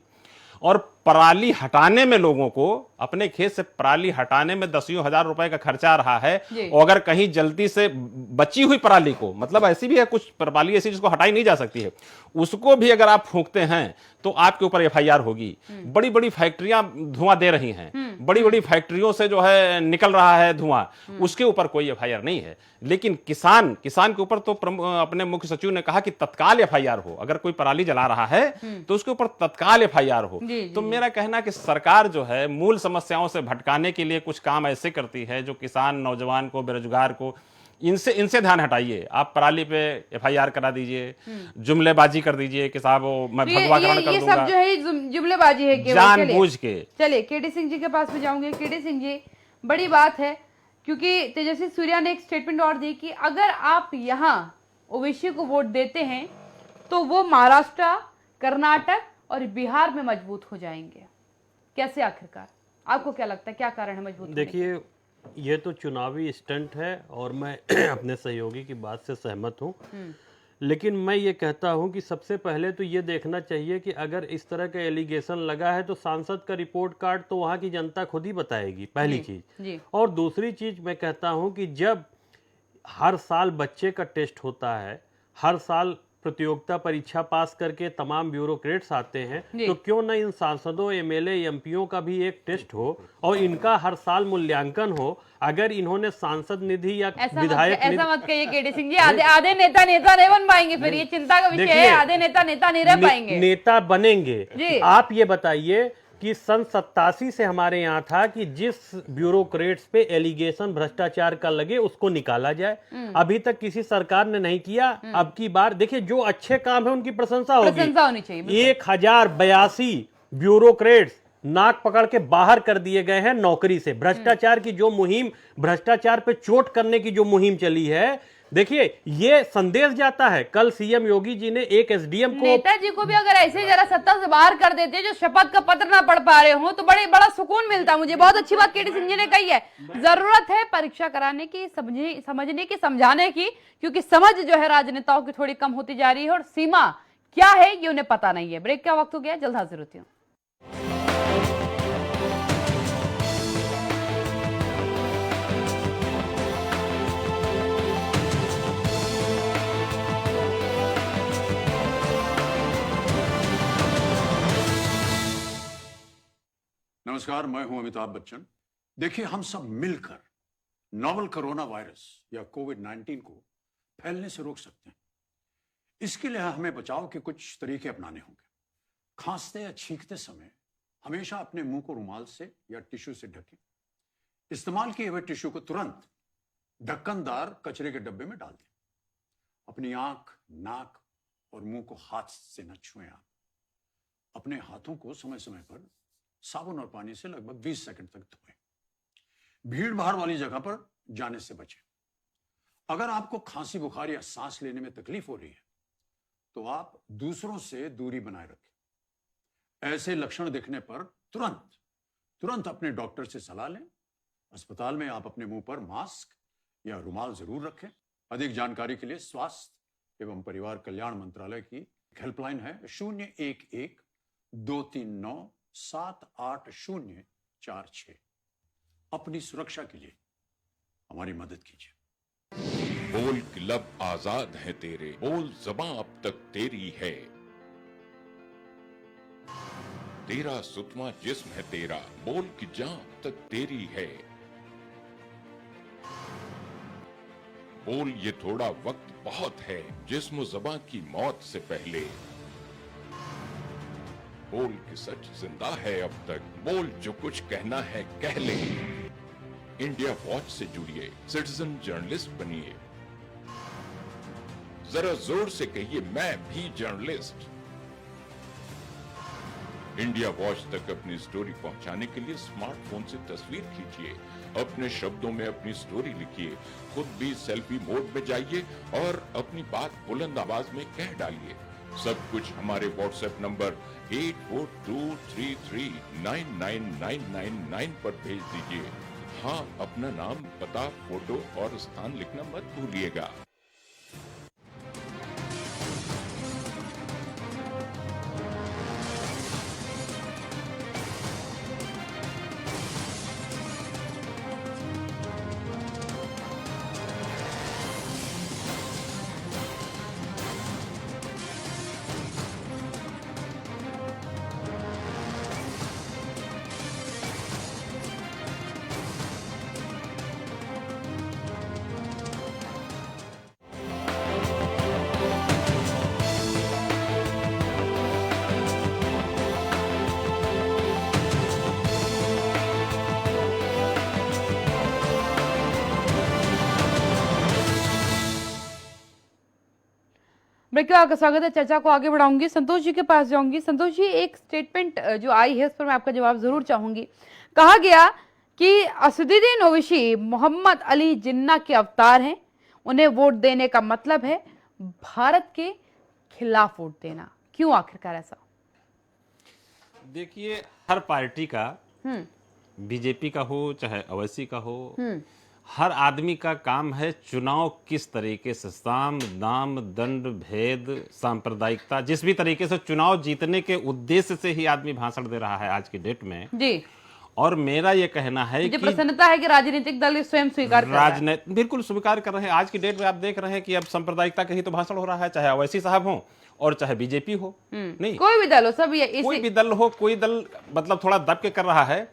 और पराली हटाने में लोगों को अपने खेत से पराली हटाने में 10,000 रुपए का खर्चा आ रहा है। और अगर कहीं जल्दी से बची हुई पराली को, मतलब ऐसी भी है कुछ पराली ऐसी जिसको हटाई नहीं जा सकती है, उसको भी अगर आप फूंकते हैं तो आपके ऊपर FIR होगी। बड़ी बड़ी फैक्ट्रियां धुआं दे रही हैं, बड़ी बड़ी फैक्ट्रियों से जो है निकल रहा है धुआं, उसके ऊपर कोई FIR नहीं है। लेकिन किसान के ऊपर तो अपने मुख्य सचिव ने कहा कि तत्काल FIR हो, अगर कोई पराली जला रहा है तो उसके ऊपर तत्काल FIR हो। तो मेरा कहना कि सरकार जो है मूल समस्याओं से भटकाने के लिए कुछ काम ऐसे करती है जो किसान, नौजवान को, बेरोजगार को, इनसे ध्यान हटाइए। आप पराली पे FIR करा दीजिए, जुमलेबाजी कर दीजिए कि साहब मैं भगवाकरण कर दूंगा। सब जो है जुमलेबाजी है केवल, जानबूझ के। चलिए केडी सिंह जी के पास में जाऊंगे। केडी सिंह जी, बड़ी बात है क्योंकि तेजस्वी सूर्या ने एक स्टेटमेंट और दी कि अगर आप यहाँ ओवैसी को वोट देते हैं तो वो महाराष्ट्र, कर्नाटक और बिहार में मजबूत हो जाएंगे। कैसे आखिरकार आपको क्या लगता है, क्या कारण है मजबूत होने के? देखिए, ये तो चुनावी स्टंट है और मैं अपने सहयोगी की बात से सहमत हूँ। लेकिन मैं ये कहता हूँ कि सबसे पहले तो ये देखना चाहिए कि अगर इस तरह का एलिगेशन लगा है तो सांसद का रिपोर्ट कार्ड तो वहाँ की जनता खुद ही बताएगी, पहली चीज। और दूसरी चीज मैं कहता हूँ कि जब हर साल बच्चे का टेस्ट होता है, हर साल प्रतियोगिता परीक्षा पास करके तमाम ब्यूरोक्रेट्स आते हैं, जी। तो क्यों न इन सांसदों, एमएलए, एमपीओ का भी एक टेस्ट हो और इनका हर साल मूल्यांकन हो। अगर इन्होंने सांसद निधि या विधायक ऐसा मत कहिए केडी सिंह जी, आधे आधे नेता नहीं बन पाएंगे, फिर ये चिंता का विषय है। देखिए, आधे नेता नहीं रह पाएंगे। नेता बनेंगे। जी। आप ये बताइए कि सन 87 से हमारे यहाँ था कि जिस ब्यूरोक्रेट्स पे एलिगेशन भ्रष्टाचार का लगे उसको निकाला जाए। अभी तक किसी सरकार ने नहीं किया। अब की बार देखिए, जो अच्छे काम है उनकी प्रशंसा होनी चाहिए। 1082 ब्यूरोक्रेट्स नाक पकड़ के बाहर कर दिए गए हैं नौकरी से। भ्रष्टाचार की जो मुहिम, भ्रष्टाचार पे चोट करने की जो मुहिम चली है, देखिए ये संदेश जाता है। कल सीएम योगी जी ने एक एसडीएम को, नेताजी को भी अगर ऐसे जरा सत्ता से बाहर कर देते, जो शपथ का पत्र ना पढ़ पा रहे हो, तो बड़ा सुकून मिलता। मुझे बहुत अच्छी बात केडी सिंह जी ने कही है। जरूरत है परीक्षा कराने की, समझने की, समझाने की, क्योंकि समझ जो है राजनेताओं की थोड़ी कम होती जा रही है और सीमा क्या है ये उन्हें पता नहीं है। ब्रेक का वक्त हो गया, जल्द हाजिर होती हूँ। नमस्कार, मैं हूं अमिताभ बच्चन। देखिए, हम सब मिलकर नोवल कोरोना वायरस या कोविड-19 को फैलने से रोक सकते हैं। इसके लिए हमें बचाव के कुछ तरीके अपनाने होंगे। खांसते या छींकते समय हमेशा अपने मुंह को रुमाल से या टिश्यू से ढकें। इस्तेमाल किए हुए टिश्यू को तुरंत ढक्कनदार कचरे के डब्बे में डाल दें। अपनी आंख, नाक और मुंह को हाथ से न छुएं। आप अपने हाथों को समय समय पर साबुन और पानी से लगभग 20 सेकंड तक धोएं। भीड़ भाड़ वाली जगह पर जाने से बचें। अगर आपको खांसी, बुखार या सांस लेने में तकलीफ हो रही है, तो आप दूसरों से दूरी बनाए रखें। ऐसे लक्षण दिखने पर तुरंत अपने डॉक्टर से सलाह लें। अस्पताल में आप अपने मुंह पर मास्क या रुमाल जरूर रखें। अधिक जानकारी के लिए स्वास्थ्य एवं परिवार कल्याण मंत्रालय की हेल्पलाइन है 011-239-78046। अपनी सुरक्षा के लिए हमारी मदद कीजिए। बोल की लब आजाद है तेरे, बोल ज़बां अब तक तेरी है। तेरा सुतमा जिस्म है तेरा, बोल की जान अब तक तेरी है। बोल ये थोड़ा वक्त बहुत है, जिस्म ज़बां की मौत से पहले। बोल कि सच जिंदा है अब तक, बोल जो कुछ कहना है कह ले। इंडिया वॉच से जुड़िए, सिटीजन जर्नलिस्ट बनिए। जरा जोर से कहिए, मैं भी जर्नलिस्ट। इंडिया वॉच तक अपनी स्टोरी पहुंचाने के लिए स्मार्टफोन से तस्वीर खींचिए, अपने शब्दों में अपनी स्टोरी लिखिए, खुद भी सेल्फी मोड में जाइए और अपनी बात बुलंद आवाज में कह डालिए। सब कुछ हमारे व्हाट्सएप नंबर 8423399999 पर भेज दीजिए। हाँ, अपना नाम, पता, फोटो और स्थान लिखना मत भूलिएगा। ब्रेक के बाद स्वागत है। चर्चा को आगे बढ़ाऊंगी, संतोष जी के पास जाऊंगी। संतोष जी, एक स्टेटमेंट जो आई है उस पर मैं आपका जवाब जरूर चाहूंगी। कहा गया कि असदुद्दीन ओवैसी मोहम्मद अली जिन्ना के अवतार हैं, उन्हें वोट देने का मतलब है भारत के खिलाफ वोट देना। क्यों आखिरकार ऐसा? देखिए, हर पार्टी का, बीजेपी का हो चाहे ओवैसी का हो, हर आदमी का काम है चुनाव किस तरीके से, साम दाम दंड भेद सांप्रदायिकता, जिस भी तरीके से चुनाव जीतने के उद्देश्य से ही आदमी भाषण दे रहा है आज की डेट में जी। और मेरा ये कहना है मुझे कि प्रसन्नता है कि राजनीतिक दल स्वयं स्वीकार कर रहा है। राजनीति बिल्कुल स्वीकार कर रहे हैं। आज की डेट में आप देख रहे हैं कि अब सांप्रदायिकता के ही तो भाषण हो रहा है, चाहे ओवैसी साहब हो और चाहे बीजेपी हो। नहीं, कोई भी दल हो, सब ये कोई भी दल हो, कोई दल मतलब थोड़ा दब के कर रहा है।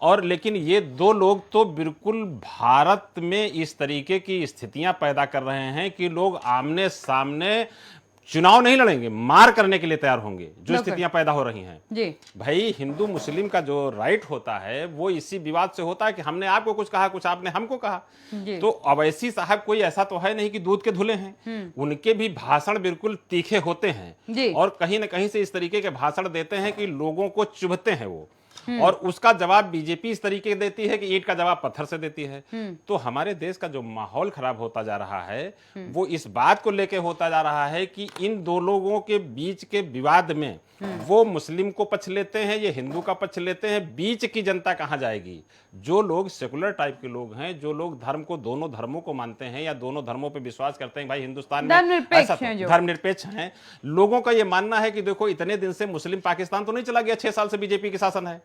और लेकिन ये दो लोग तो बिल्कुल भारत में इस तरीके की स्थितियां पैदा कर रहे हैं कि लोग आमने सामने चुनाव नहीं लड़ेंगे, मार करने के लिए तैयार होंगे, जो स्थितियां पैदा हो रही हैं। जी भाई, हिंदू मुस्लिम का जो राइट होता है वो इसी विवाद से होता है कि हमने आपको कुछ कहा, कुछ आपने हमको कहा। तो अवैसी साहब कोई ऐसा तो है नहीं कि दूध के धुले हैं, उनके भी भाषण बिल्कुल तीखे होते हैं और कहीं ना कहीं से इस तरीके के भाषण देते हैं कि लोगों को चुभते हैं वो। और उसका जवाब बीजेपी इस तरीके देती है कि ईंट का जवाब पत्थर से देती है। तो हमारे देश का जो माहौल खराब होता जा रहा है वो इस बात को लेके होता जा रहा है कि इन दो लोगों के बीच के विवाद में वो मुस्लिम को पक्ष लेते हैं, ये हिंदू का पक्ष लेते हैं। बीच की जनता कहां जाएगी? जो लोग सेकुलर टाइप के लोग हैं, जो लोग धर्म को, दोनों धर्मों को मानते हैं या दोनों धर्मों पे विश्वास करते हैं, भाई हिंदुस्तान में ऐसा धर्मनिरपेक्ष हैं, लोगों का ये मानना है कि देखो इतने दिन से मुस्लिम पाकिस्तान तो नहीं चला गया, 6 साल से बीजेपी के शासन है।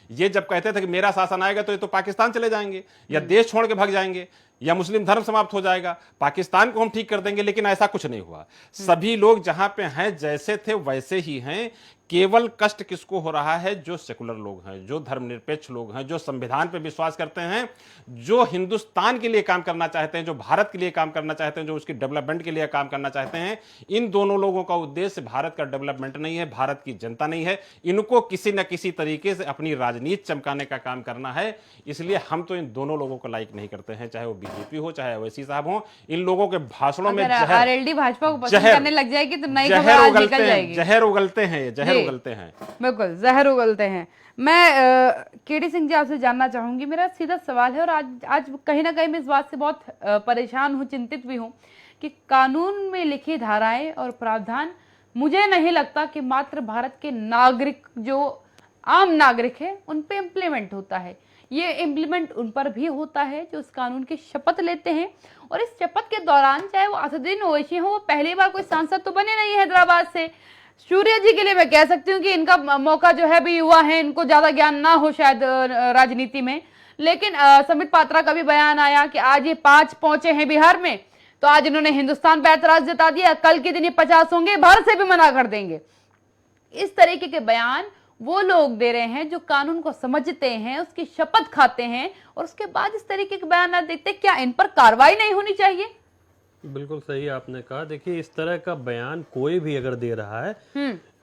ये जब कहते थे कि मेरा शासन आएगा तो ये तो पाकिस्तान चले जाएंगे या देश छोड़ के भाग जाएंगे या मुस्लिम धर्म समाप्त हो जाएगा, पाकिस्तान को हम ठीक कर देंगे, लेकिन ऐसा कुछ नहीं हुआ। सभी लोग जहां पे हैं जैसे थे वैसे ही हैं। केवल कष्ट किसको हो रहा है? जो सेकुलर लोग हैं, जो धर्मनिरपेक्ष लोग हैं, जो संविधान पे विश्वास करते हैं, जो हिंदुस्तान के लिए काम करना चाहते हैं, जो भारत के लिए काम करना चाहते हैं, जो उसकी डेवलपमेंट के लिए काम करना चाहते हैं। इन दोनों लोगों का उद्देश्य भारत का डेवलपमेंट नहीं है, भारत की जनता नहीं है। इनको किसी न किसी तरीके से अपनी राजनीति चमकाने का काम करना है। इसलिए हम तो इन दोनों लोगों को लाइक नहीं करते हैं, चाहे वो बीजेपी हो चाहे ओवैसी साहब हो। इन लोगों के भाषणों में आरएलडी भाजपा को पसंद करने लग जाएगी तो नई खबर आज निकल जाएगी। जहर उगलते हैं, जहर उगलते हैं, बिल्कुल जहर उगलते हैं। मैं केडी सिंह जी आपसे जानना चाहूंगी, मेरा सीधा सवाल है और आज कहीं ना कहीं मैं इस बात से बहुत परेशान हूँ, चिंतित भी हूँ कि कानून में लिखी धाराएं और प्रावधान मुझे नहीं लगता कि मात्र भारत के नागरिक, जो आम नागरिक है, उन पे इम्प्लीमेंट होता है। ये इम्प्लीमेंट उन पर भी होता है जो इस कानून की शपथ लेते हैं। और इस शपथ के दौरान चाहे वो असदुद्दीन ओवैसी हो, वो पहली बार कोई सांसद तो बने नहीं हैदराबाद से। सूर्य जी के लिए मैं कह सकती हूँ कि इनका मौका जो है भी युवा है, इनको ज्यादा ज्ञान ना हो शायद राजनीति में। लेकिन संबित पात्रा का भी बयान आया कि आज ये 5 पहुंचे हैं बिहार में, तो आज इन्होंने हिंदुस्तान पे ऐतराज जता दिया, कल के दिन ये 50 होंगे, भारत से भी मना कर देंगे। इस तरीके के बयान वो लोग दे रहे हैं जो कानून को समझते हैं, उसकी शपथ खाते हैं, और उसके बाद इस तरीके के बयान देते। क्या इन पर कार्रवाई नहीं होनी चाहिए? बिल्कुल सही आपने कहा। देखिए, इस तरह का बयान कोई भी अगर दे रहा है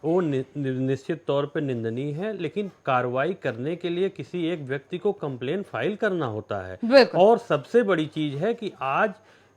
वो निश्चित तौर पे निंदनीय है, लेकिन कार्रवाई करने के लिए किसी एक व्यक्ति को कंप्लेन फाइल करना होता है। और सबसे बड़ी चीज है कि आज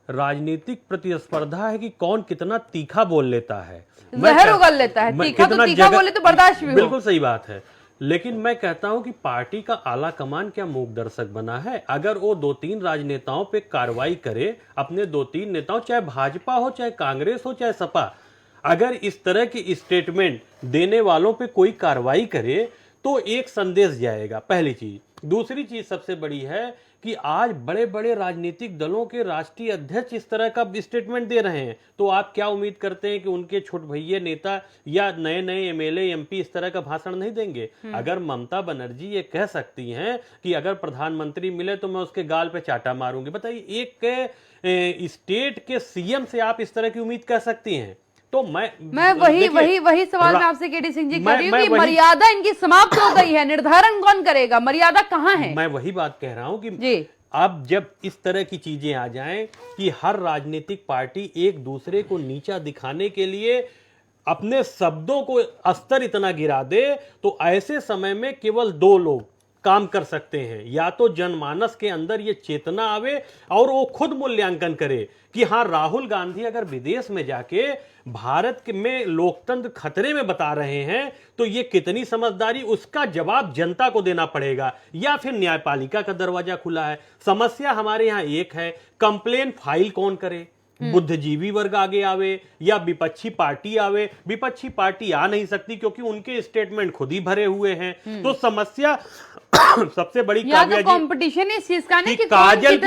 राजनीतिक प्रतिस्पर्धा है कि कौन कितना तीखा बोल लेता है, जहर उगल लेता है। तीखा तो तीखा बोले तो बर्दाश्त भी हो। बिल्कुल सही बात है। लेकिन मैं कहता हूं कि पार्टी का आला कमान क्या मूक दर्शक बना है? अगर वो 2-3 राजनेताओं पे कार्रवाई करे, अपने 2-3 नेताओं, चाहे भाजपा हो चाहे कांग्रेस हो चाहे सपा, अगर इस तरह की स्टेटमेंट देने वालों पे कोई कार्रवाई करे तो एक संदेश जाएगा, पहली चीज। दूसरी चीज सबसे बड़ी है कि आज बड़े बड़े राजनीतिक दलों के राष्ट्रीय अध्यक्ष इस तरह का स्टेटमेंट दे रहे हैं, तो आप क्या उम्मीद करते हैं कि उनके छोट भैया नेता या नए नए एमएलए एमपी इस तरह का भाषण नहीं देंगे? अगर ममता बनर्जी ये कह सकती हैं कि अगर प्रधानमंत्री मिले तो मैं उसके गाल पे चाटा मारूंगी, बताइए एक स्टेट के सीएम से आप इस तरह की उम्मीद कर सकती हैं? तो मैं वही सवाल मैं आपसे केडी सिंह जी कर रही हूँ कि मर्यादा इनकी समाप्त हो गई है, निर्धारण कौन करेगा? मर्यादा कहाँ है? मैं वही बात कह रहा हूँ कि अब जब इस तरह की चीजें आ जाएं कि हर राजनीतिक पार्टी एक दूसरे को नीचा दिखाने के लिए अपने शब्दों को स्तर इतना गिरा दे, तो ऐसे समय में केवल 2 लोग काम कर सकते हैं। या तो जनमानस के अंदर ये चेतना आवे और वो खुद मूल्यांकन करे कि हाँ, राहुल गांधी अगर विदेश में जाके भारत में लोकतंत्र खतरे में बता रहे हैं तो ये कितनी समझदारी, उसका जवाब जनता को देना पड़ेगा। या फिर न्यायपालिका का दरवाजा खुला है। समस्या हमारे यहाँ एक है, कंप्लेन फाइल कौन करे? बुद्धिजीवी वर्ग आगे आवे या विपक्षी पार्टी आवे? विपक्षी पार्टी आ नहीं सकती क्योंकि उनके स्टेटमेंट खुद ही भरे हुए हैं। तो समस्या सबसे बड़ी कंपटीशन इस चीज का नहीं कि काजल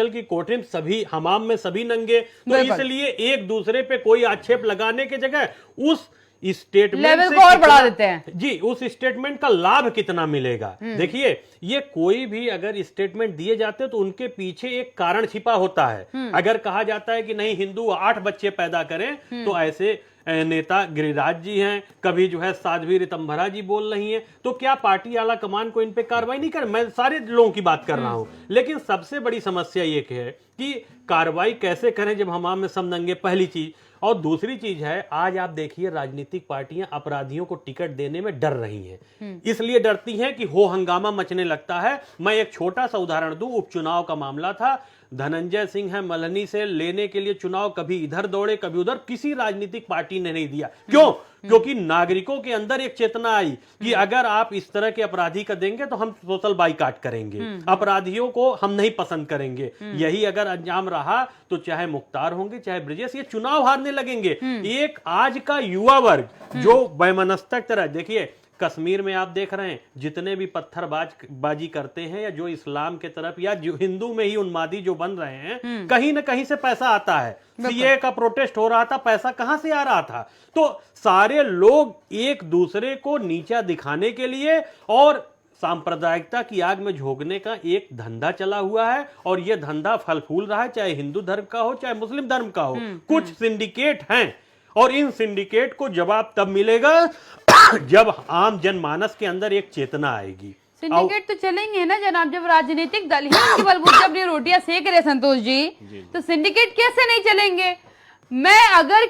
की कोठरी में सभी हमाम में सभी नंगे, तो इसलिए एक दूसरे पे कोई आक्षेप लगाने के जगह उस स्टेटमेंट लेवल से को और बढ़ा कितना- देते हैं। जी, उस स्टेटमेंट का लाभ कितना मिलेगा। देखिए, ये कोई भी अगर स्टेटमेंट दिए जाते हैं तो उनके पीछे एक कारण छिपा होता है। अगर कहा जाता है कि नहीं, हिंदू 8 बच्चे पैदा करें, तो ऐसे नेता गिरिराज जी हैं, कभी जो है साध्वी ऋतंभरा जी बोल रही हैं, तो क्या पार्टी आला कमान को इन पे कार्रवाई नहीं कर? मैं सारे लोगों की बात कर रहा हूं, लेकिन सबसे बड़ी समस्या ये है कि कार्रवाई कैसे करें जब हम आम में सब नंगे, पहली चीज। और दूसरी चीज है, आज आप देखिए राजनीतिक पार्टियां अपराधियों को टिकट देने में डर रही हैं। इसलिए डरती हैं कि हो हंगामा मचने लगता है। मैं एक छोटा सा उदाहरण दूं, उपचुनाव का मामला था, धनंजय सिंह है मल्हनी से लेने के लिए चुनाव, कभी इधर दौड़े कभी उधर, किसी राजनीतिक पार्टी ने नहीं दिया। क्यों? क्योंकि नागरिकों के अंदर एक चेतना आई कि अगर आप इस तरह के अपराधी का देंगे तो हम सोशल बाइकाट करेंगे, अपराधियों को हम नहीं पसंद करेंगे। यही अगर अंजाम रहा तो चाहे मुख्तार होंगे चाहे ब्रिजेश, ये चुनाव हारने लगेंगे। एक आज का युवा वर्ग जो वैमनस्यक तरह, देखिए कश्मीर में आप देख रहे हैं जितने भी पत्थरबाजी करते हैं या जो इस्लाम के तरफ या जो हिंदू में ही उन्मादी जो बन रहे हैं, कहीं ना कहीं से पैसा आता है। सीए का प्रोटेस्ट हो रहा था, पैसा कहां से आ रहा था? तो सारे लोग एक दूसरे को नीचा दिखाने के लिए और सांप्रदायिकता की आग में झोंकने का एक धंधा चला हुआ है, और यह धंधा फल फूल रहा है, चाहे हिंदू धर्म का हो चाहे मुस्लिम धर्म का हो। कुछ सिंडिकेट हैं और इन सिंडिकेट को जवाब तब मिलेगा जब आम जनमानस के अंदर एक चेतना आएगी। सिंडिकेट तो चलेंगे ना जनाब, जब राजनीतिक दल ही उनके बलबूते अपनी रोटियां सेक रहे संतोष जी, तो सिंडिकेट कैसे नहीं चलेंगे? मैं अगर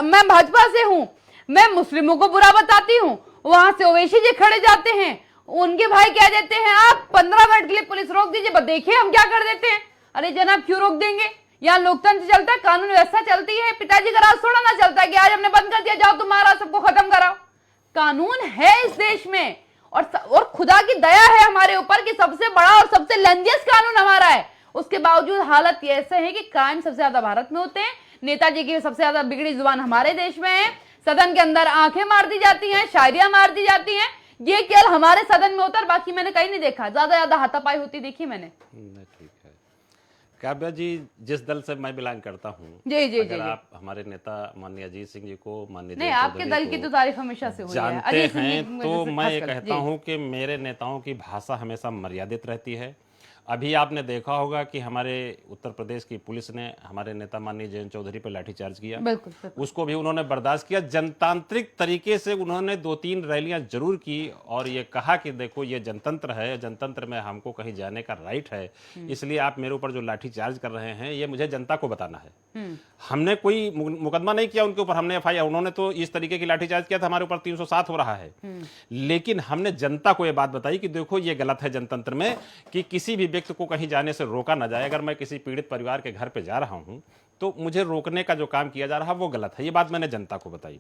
मैं भाजपा से हूं, मैं मुस्लिमों को बुरा बताती हूं, वहां से ओवैसी जी खड़े जाते हैं, उनके भाई कह देते हैं आप 15 मिनट के लिए पुलिस रोक दीजिए, देखिए हम क्या कर देते हैं। अरे जनाब क्यों रोक देंगे? यहाँ लोकतंत्र चलता है, कानून व्यवस्था चलती है। पिताजी का राज थोड़ा ना चलता है कि आज हमने बंद कर दिया, जाओ तुम्हारा सबको खत्म कराओ। कानून है इस देश में, और खुदा की दया है हमारे ऊपर कि सबसे बड़ा और सबसे लेंजियस कानून हमारा है। उसके बावजूद हालत ऐसे है कि क्राइम सबसे ज्यादा भारत में होते हैं, नेताजी की सबसे ज्यादा बिगड़ी जुबान हमारे देश में है, सदन के अंदर आंखें मार दी जाती हैं, शायरियां मार दी जाती हैं। ये केवल हमारे सदन में होता है, बाकी मैंने कहीं नहीं देखा। ज्यादा हाथापाई होती देखी मैंने। ठीक है काव्या जी, जिस दल से मैं बिलोंग करता हूँ, जी अगर आप हमारे नेता माननीय अजीत सिंह जी को, माननीय नहीं, आपके दल की तो तारीफ हमेशा से हुई है, जानते अजीत सिंह हैं, जी तो जैसे मैं ये खासकर। कहता हूँ कि मेरे नेताओं की भाषा हमेशा मर्यादित रहती है। अभी आपने देखा होगा कि हमारे उत्तर प्रदेश की पुलिस ने हमारे नेता माननीय जयंत चौधरी पर लाठीचार्ज किया, बिल्कुल। उसको भी उन्होंने बर्दाश्त किया। जनतांत्रिक तरीके से उन्होंने 2-3 रैलियां जरूर की और ये कहा कि देखो ये जनतंत्र है, जनतंत्र में हमको कहीं जाने का राइट है, इसलिए आप मेरे ऊपर जो लाठीचार्ज कर रहे हैं ये मुझे जनता को बताना है। हमने कोई मुकदमा नहीं किया उनके ऊपर, हमने एफआईआर, उन्होंने तो इस तरीके की लाठीचार्ज किया था, हमारे ऊपर 307 हो रहा है। लेकिन हमने जनता को ये बात बताई कि देखो ये गलत है जनतंत्र में कि किसी भी व्यक्ति को कहीं जाने से रोका ना जाए। अगर मैं किसी पीड़ित परिवार के घर पे जा रहा हूं तो मुझे रोकने का जो काम किया जा रहा है वो गलत है। ये बात मैंने जनता को बताई।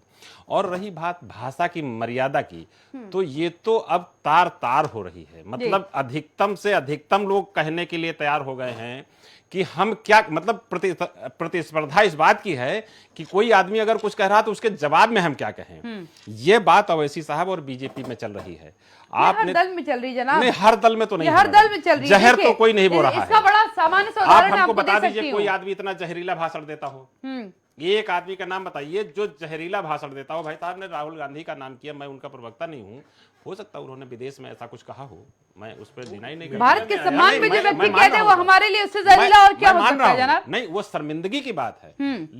और रही बात भाषा की मर्यादा की, तो ये तो अब तार तार हो रही है। मतलब अधिकतम से अधिकतम लोग कहने के लिए तैयार हो गए हैं कि हम क्या, मतलब प्रतिस्पर्धा इस बात की है कि कोई आदमी अगर कुछ कह रहा तो उसके जवाब में हम क्या कहें। ये बात अवैसी साहब और बीजेपी में चल रही है। हर दल में चल रही है जनाब। नहीं, हर दल में तो नहीं, हर दल में चल रही है। जहर तो कोई नहीं बोल रहा है। इसका बड़ा सामान्य सा आप उदाहरण हमको आपको बता दे दीजिए सकती कोई हूँ। आदमी इतना जहरीला भाषण देता हो, एक आदमी का नाम बताइए जो जहरीला भाषण देता हो। भाई साहब ने राहुल गांधी का नाम किया, मैं उनका प्रवक्ता नहीं हूँ, हो सकता है उन्होंने विदेश में ऐसा कुछ कहा हो, मैं उस पर डिनाई नहीं करता। भारत के सम्मान पे जो व्यक्ति कहते हैं वो हमारे लिए उससे जहरीला और क्या हो सकता है जनाब? नहीं, वो शर्मिंदगी की बात है,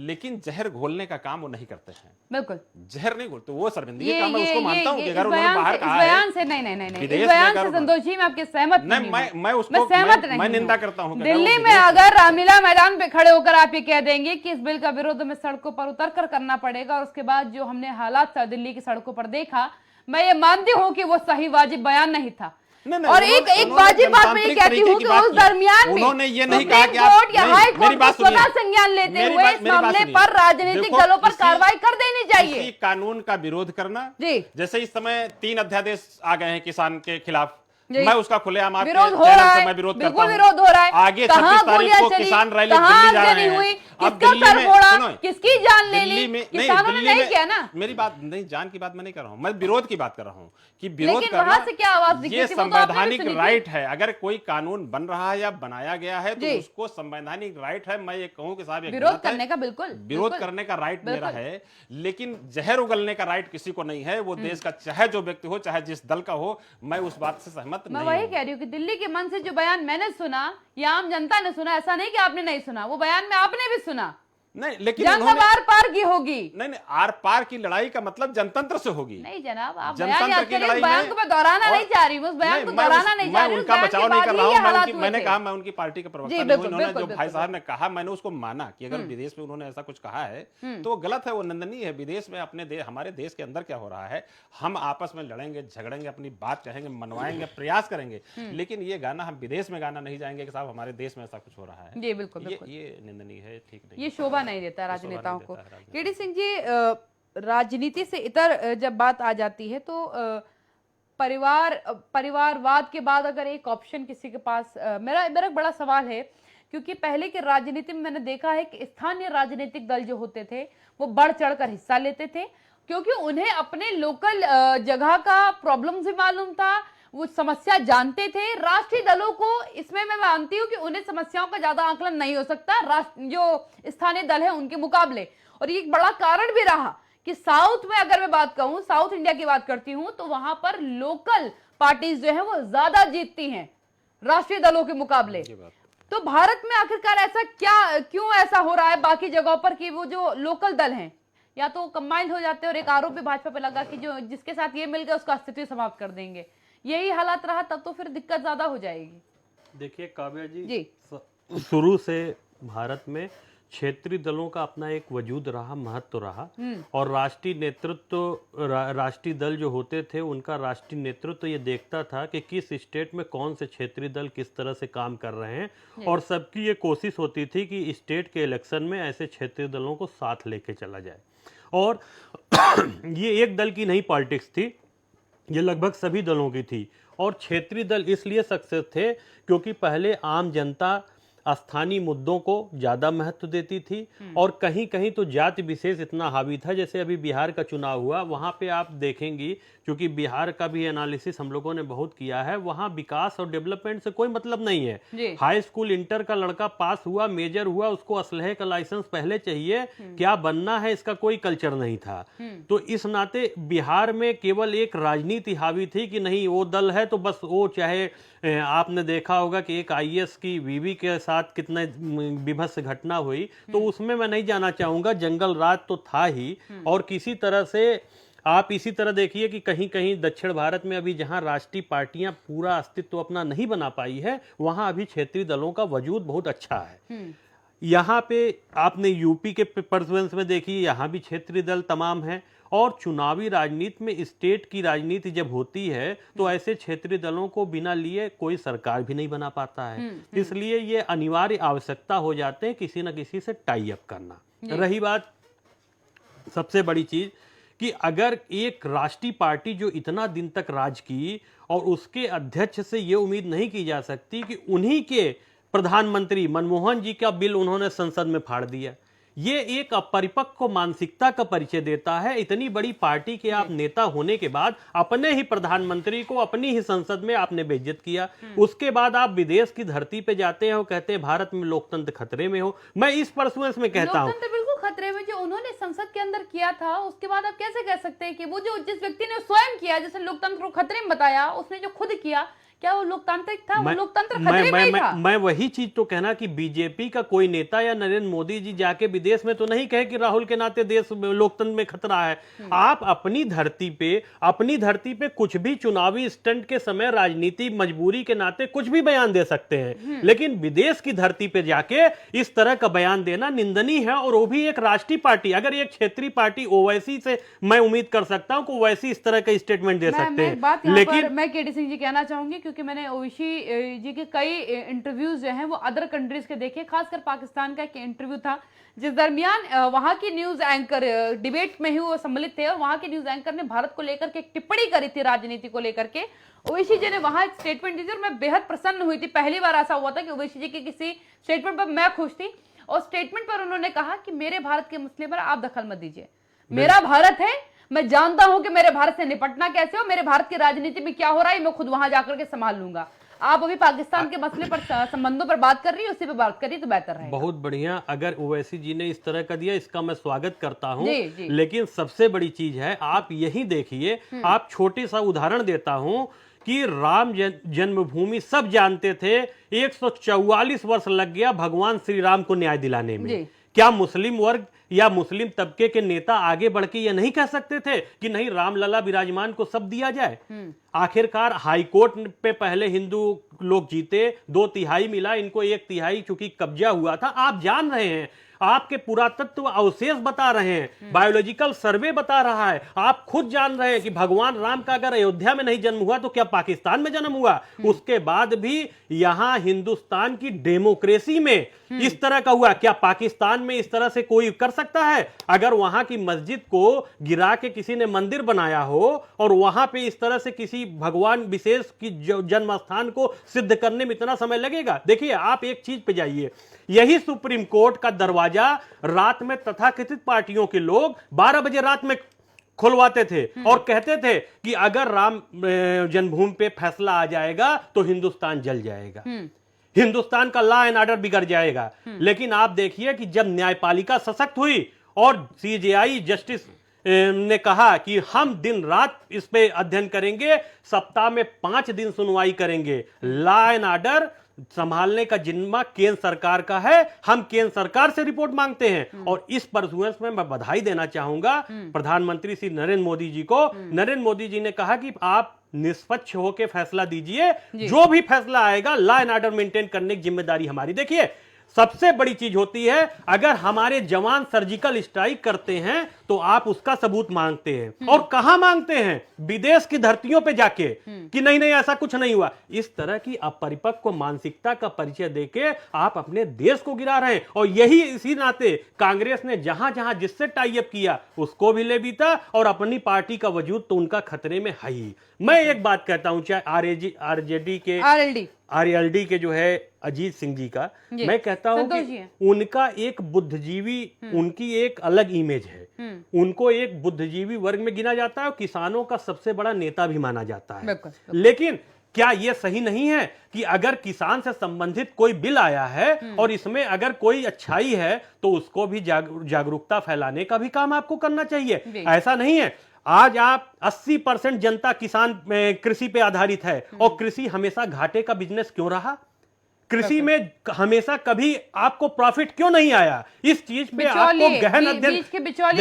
लेकिन जहर घोलने का काम वो नहीं करते हैं। बिल्कुल, जहर नहीं घोलते, वो शर्मिंदगी का मैं उसको मानता हूँ कि अगर उन्होंने बयान बाहर से, कहा इस बयान है, से नहीं, विदेश इस में बयान अगर से संतोष जी मैं आपके सहमत नहीं, हूं। मैं उसको सहमत नहीं मैं हूं। निंदा करता हूँ। दिल्ली में अगर रामलीला मैदान पे खड़े होकर आप ये कह देंगे कि इस बिल का विरोध हमें सड़कों पर उतर कर करना पड़ेगा, और उसके बाद जो हमने हालात दिल्ली की सड़कों पर देखा, मैं ये मानती हूँ कि वो सही वाजिब बयान नहीं था। और एक वाजिब बात मैं ये कहती हूँ कि उस दरमियान में उन्होंने ये नहीं कहा कि कोर्ट या हाई मेरी कोर्ट बात को स्वतः संज्ञान लेते हुए इस मामले पर राजनीतिक दलों पर कार्रवाई कर देनी चाहिए। किसी कानून का विरोध करना, जी, जैसे इस समय 3 अध्यादेश आ गए हैं किसान के खिलाफ, मैं उसका खुलेआम आपके विरोध हो चैनल रहा से है, मैं विरोध बिल्कुल करता हूं। विरोध हो रहा है। आगे कहाँ 26 तारीख गोलियां को चली, किसान रैली कहाँ दिल्ली जा आगजनी रहे हुई, हैं। अब किसका दिल्ली सर में फोड़ा, सुनो, किसकी जान ले ली, दिल्ली में किसानों ने नहीं किया ना। मेरी बात नहीं, जान की बात मैं नहीं कर रहा हूं, मैं विरोध की बात कर रहा हूं कि विरोध लेकिन वहां से क्या आवाज दिखी ये थी, वो तो आपने भी संवैधानिक सुनी थी। राइट है। अगर कोई कानून बन रहा है या बनाया गया है तो जी। उसको संवैधानिक राइट है। मैं ये कहूं कि साहब ये विरोध गलत है। करने का बिल्कुल विरोध करने का राइट मेरा है, लेकिन जहर उगलने का राइट किसी को नहीं है। वो देश का चाहे जो व्यक्ति हो, चाहे जिस दल का हो, मैं उस बात से सहमत मैं नहीं वही हूं। कह रही हूँ कि दिल्ली के मन से जो बयान मैंने सुना या आम जनता ने सुना, ऐसा नहीं कि आपने नहीं सुना, वो बयान में आपने भी सुना। नहीं, लेकिन जंग उन्होंने आर पार की होगी। नहीं, आर पार की लड़ाई का मतलब जनतंत्र से होगी। नहीं जनाब, आप जनतंत्र बयान की याद लड़ाई बयान में- को मैं दोहराना और- नहीं चाह रही हूँ, उस बयान को दोहराना नहीं चाह रही मैं हूँ। उनका उस बयान बचाव के नहीं बाद कर ही रहा ये हूं। हालात हुए मैंने थे। कहा मैं उनकी पार्टी का प्रवक्ता जी, नहीं हूं। बिल्कुल, इन्होंने बिल्कुल, जो भाई बिल्कुल। साहब ने कहा, मैंने उसको माना कि अगर विदेश में उन्होंने ऐसा कुछ कहा है तो वो गलत है, वो निंदनीय है। विदेश में हमारे देश के अंदर क्या हो रहा है, हम आपस में लड़ेंगे, झगड़ेंगे, अपनी बात कहेंगे, मनवाएंगे, प्रयास करेंगे, लेकिन ये गाना हम विदेश में गाना नहीं जाएंगे कि साहब हमारे देश में ऐसा कुछ हो रहा है। जी बिल्कुल बिल्कुल, ये निंदनीय है, ठीक नहीं। ये शोभा नहीं देता राजनेताओं नहीं को। देता है राजनीति। केडी सिंह जी, राजनीति से इतर जब बात आ जाती है तो परिवारवाद के बाद अगर एक ऑप्शन किसी के पास, मेरा एक बड़ा सवाल है, क्योंकि पहले की राजनीति में मैंने देखा है कि स्थानीय राजनीतिक दल जो होते थे वो बढ़ चढ़कर हिस्सा लेते थे, क्योंकि उन्हें अपने लोकल जगह का प्रॉब्लम भी मालूम था, वो समस्या जानते थे। राष्ट्रीय दलों को इसमें मैं मानती हूँ कि उन्हें समस्याओं का ज्यादा आकलन नहीं हो सकता जो स्थानीय दल है उनके मुकाबले, और ये एक बड़ा कारण भी रहा कि साउथ में, अगर मैं बात कहूं, साउथ इंडिया की बात करती हूं, तो वहां पर लोकल पार्टीज जो है वो ज्यादा जीतती हैं राष्ट्रीय दलों के मुकाबले। तो भारत में आखिरकार ऐसा क्यों ऐसा हो रहा है बाकी जगहों पर कि वो जो लोकल दल हैं या तो कंबाइंड हो जाते हैं, और एक आरोप भी भाजपा पे लगा कि जो जिसके साथ ये मिल गया उसका अस्तित्व समाप्त कर देंगे। यही हालात रहा तब तो फिर दिक्कत ज्यादा हो जाएगी। देखिए काव्या जी। जी, शुरू से भारत में क्षेत्रीय दलों का अपना एक वजूद रहा, महत्व रहा, और राष्ट्रीय नेतृत्व, राष्ट्रीय दल जो होते थे उनका राष्ट्रीय नेतृत्व ये देखता था कि किस स्टेट में कौन से क्षेत्रीय दल किस तरह से काम कर रहे हैं, और सबकी ये कोशिश होती थी कि स्टेट के इलेक्शन में ऐसे क्षेत्रीय दलों को साथ लेके चला जाए। और ये एक दल की नहीं पॉलिटिक्स थी, ये लगभग सभी दलों की थी। और क्षेत्रीय दल इसलिए सक्सेस थे क्योंकि पहले आम जनता स्थानीय मुद्दों को ज्यादा महत्व देती थी, और कहीं कहीं तो जाति विशेष इतना हावी था। जैसे अभी बिहार का चुनाव हुआ, वहां पे आप देखेंगी, क्योंकि बिहार का भी एनालिसिस हम लोगों ने बहुत किया है, वहां विकास और डेवलपमेंट से कोई मतलब नहीं है। हाई स्कूल इंटर का लड़का पास हुआ, मेजर हुआ, उसको असलहे का लाइसेंस पहले चाहिए, क्या बनना है इसका कोई कल्चर नहीं था। तो इस नाते बिहार में केवल एक राजनीति हावी थी कि नहीं वो दल है तो बस वो, चाहे आपने देखा होगा कि एक आईएएस की बीवी के साथ कितने विभत्स घटना हुई, तो उसमें मैं नहीं जाना चाहूंगा, जंगल राज तो था ही। और किसी तरह से आप इसी तरह देखिए कि कहीं कहीं दक्षिण भारत में अभी जहां राष्ट्रीय पार्टियां पूरा अस्तित्व अपना नहीं बना पाई है, वहां अभी क्षेत्रीय दलों का वजूद बहुत अच्छा है। यहाँ पे आपने यूपी के परफॉर्मेंस में देखी, यहाँ भी क्षेत्रीय दल तमाम हैं। और चुनावी राजनीति में स्टेट की राजनीति जब होती है तो ऐसे क्षेत्रीय दलों को बिना लिए कोई सरकार भी नहीं बना पाता है। इसलिए ये अनिवार्य आवश्यकता हो जाते हैं किसी न किसी से टाई अप करना। रही बात सबसे बड़ी चीज कि अगर एक राष्ट्रीय पार्टी जो इतना दिन तक राज की, और उसके अध्यक्ष से ये उम्मीद नहीं की जा सकती कि उन्हीं के प्रधानमंत्री मनमोहन जी का बिल उन्होंने संसद में फाड़ दिया, ये एक अपरिपक्व मानसिकता का परिचय देता है। इतनी बड़ी पार्टी के आप नेता होने के बाद अपने ही प्रधानमंत्री को अपनी ही संसद में आपने बेइज्जत किया, उसके बाद आप विदेश की धरती पे जाते हैं और कहते हैं भारत में लोकतंत्र खतरे में हो। मैं इस परसुएंस में कहता हूं लोकतंत्र बिल्कुल खतरे में जो उन्होंने संसद के अंदर किया था, उसके बाद आप कैसे कह सकते हैं कि वो जो जिस व्यक्ति ने स्वयं किया, जिसने लोकतंत्र को खतरे में बताया, उसने जो खुद किया, क्या वो लोकतांत्रिक था? वो लोकतंत्र खतरे में ही था। मैं वही चीज तो कहना कि बीजेपी का कोई नेता या नरेंद्र मोदी जी जाके विदेश में तो नहीं कहे कि राहुल के नाते देश लोकतंत्र में खतरा है। आप अपनी धरती पे कुछ भी चुनावी स्टंट के समय राजनीति मजबूरी के नाते कुछ भी बयान दे सकते हैं, लेकिन विदेश की धरती पे जाके इस तरह का बयान देना निंदनीय है। और वो भी एक राष्ट्रीय पार्टी। अगर एक क्षेत्रीय पार्टी ओवैसी से मैं उम्मीद कर सकता हूं कि ओवैसी इस तरह का स्टेटमेंट दे सकते हैं, लेकिन मैं केडी सिंह जी कहना चाहूंगी, क्योंकि क्योंकि मैंने ओवैसी जी के कई इंटरव्यूज जो हैं वो अदर कंट्रीज के देखे, खासकर पाकिस्तान का एक इंटरव्यू था जिस दरमियान वहां की न्यूज एंकर डिबेट में ही वो सम्मिलित थे और वहां के न्यूज एंकर ने भारत को लेकर के एक टिप्पणी करी थी, राजनीति को लेकर के। ओवैसी जी ने वहां एक स्टेटमेंट दी थी और मैं बेहद प्रसन्न हुई थी। पहली बार ऐसा हुआ था कि ओवैसी जी की किसी स्टेटमेंट पर मैं खुश थी और स्टेटमेंट पर उन्होंने कहा कि मेरे भारत के मसले पर आप दखल मत दीजिए, मेरा भारत है, मैं जानता हूं कि मेरे भारत से निपटना कैसे हो, मेरे भारत की राजनीति में क्या हो रहा है मैं खुद वहां जाकर के संभाल लूंगा। आप अभी पाकिस्तान के मसले पर, संबंधों पर बात कर रही है, उसी पे बात करिए तो बेहतर रहेगा। बहुत बढ़िया, अगर ओवैसी जी ने इस तरह का दिया इसका मैं स्वागत करता हूं। जी, जी। लेकिन सबसे बड़ी चीज है, आप यही देखिए, आप छोटे सा उदाहरण देता हूं कि राम जन्मभूमि सब जानते थे, 144 वर्ष लग गया भगवान श्री राम को न्याय दिलाने में। जी। क्या मुस्लिम वर्ग या मुस्लिम तबके के नेता आगे बढ़ के ये नहीं कह सकते थे कि नहीं रामलला विराजमान को सब दिया जाए? आखिरकार हाईकोर्ट पे पहले हिंदू लोग जीते, 2/3 मिला, इनको 1/3 चूंकि कब्जा हुआ था। आप जान रहे हैं, आपके पुरातत्व अवशेष बता रहे हैं, बायोलॉजिकल सर्वे बता रहा है, आप खुद जान रहे हैं कि भगवान राम का अगर अयोध्या में नहीं जन्म हुआ तो क्या पाकिस्तान में जन्म हुआ? उसके बाद भी यहां हिंदुस्तान की डेमोक्रेसी में इस तरह का हुआ। क्या पाकिस्तान में इस तरह से कोई कर सकता है? अगर वहां की मस्जिद को गिरा के किसी ने मंदिर बनाया हो और वहां पे इस तरह से किसी भगवान विशेष की जन्म स्थान को सिद्ध करने में इतना समय लगेगा? देखिए, आप एक चीज पे जाइए, यही सुप्रीम कोर्ट का दरवाजा रात में तथाकथित पार्टियों के लोग 12 बजे रात में खुलवाते थे और कहते थे कि अगर राम जन्मभूमि पे फैसला आ जाएगा तो हिंदुस्तान जल जाएगा, हिंदुस्तान का लॉ एंड ऑर्डर बिगड़ जाएगा। लेकिन आप देखिए कि जब न्यायपालिका सशक्त हुई और सीजेआई जस्टिस ने कहा कि हम दिन रात इस पे अध्ययन करेंगे, सप्ताह में 5 दिन सुनवाई करेंगे, लॉ एंड ऑर्डर संभालने का जिम्मा केंद्र सरकार का है, हम केंद्र सरकार से रिपोर्ट मांगते हैं। और इस परसुएंस में मैं बधाई देना चाहूंगा प्रधानमंत्री श्री नरेंद्र मोदी जी को। नरेंद्र मोदी जी ने कहा कि आप निष्पक्ष होकर फैसला दीजिए, जो भी फैसला आएगा लॉ एंड ऑर्डर मेंटेन करने की जिम्मेदारी हमारी। देखिए, सबसे बड़ी चीज होती है, अगर हमारे जवान सर्जिकल स्ट्राइक करते हैं तो आप उसका सबूत मांगते हैं, और कहां मांगते हैं? विदेश की धरतियों पे जाके कि नहीं नहीं ऐसा कुछ नहीं हुआ। इस तरह की अपरिपक्व मानसिकता का परिचय देके आप अपने देश को गिरा रहे हैं। और यही इसी नाते कांग्रेस ने जहां जहां जिससे टाई अप किया उसको भी ले बीता, और अपनी पार्टी का वजूद तो उनका खतरे में है ही। मैं एक बात कहता हूं, चाहे आरएलडी के जो है अजीत सिंह जी का, मैं कहता हूं कि उनका एक बुद्धिजीवी, उनकी एक अलग इमेज है, उनको एक बुद्धिजीवी वर्ग में गिना जाता है और किसानों का सबसे बड़ा नेता भी माना जाता है। लेकिन क्या यह सही नहीं है कि अगर किसान से संबंधित कोई बिल आया है और इसमें अगर कोई अच्छाई है तो उसको भी जागरूकता फैलाने का भी काम आपको करना चाहिए? ऐसा नहीं है। आज आप 80% जनता किसान कृषि पे आधारित है, और कृषि हमेशा घाटे का बिजनेस क्यों रहा? कृषि में हमेशा कभी आपको प्रॉफिट क्यों नहीं आया? इस चीज पे आपको गहन अध्ययन,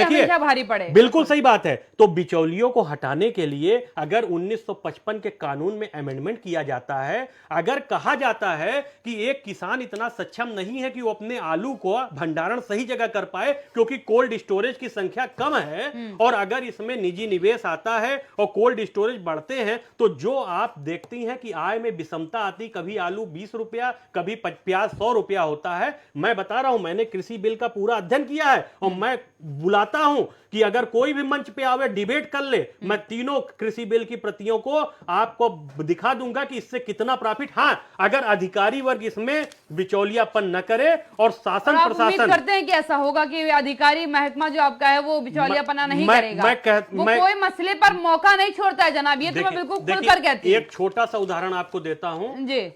हमेशा भारी पड़े। बिल्कुल सही बात है। तो बिचौलियों को हटाने के लिए अगर 1955 के कानून में अमेंडमेंट किया जाता है, अगर कहा जाता है कि एक किसान इतना सक्षम नहीं है कि वो अपने आलू को भंडारण सही जगह कर पाए क्योंकि कोल्ड स्टोरेज की संख्या कम है, और अगर इसमें निजी निवेश आता है और कोल्ड स्टोरेज बढ़ते हैं, तो जो आप देखती हैं कि आय में विषमता आती, कभी आलू 20 रुपया, कभी प्याज 100 रुपया होता है। मैं बता रहा हूं, मैंने कृषि बिल का पूरा अध्ययन किया है, और मैं बुलाता हूं कि अगर कोई भी मंच पे आवे डिबेट कर ले, मैं तीनों कृषि बिल की प्रतियों को आपको दिखा दूंगा कि इससे कितना प्रॉफिट। हां, अगर अधिकारी वर्ग इसमें बिचौलियापन न करे और शासन प्रशासन, उम्मीद करते हैं कि ऐसा होगा कि अधिकारी महकमा जो आपका है वो बिचौलियापना नहीं करेगा, वो कोई मसले पर मौका नहीं छोड़ता है जनाब। ये तो मैं बिल्कुल खुलकर कहती हूं। एक छोटा सा उदाहरण आपको देता हूं,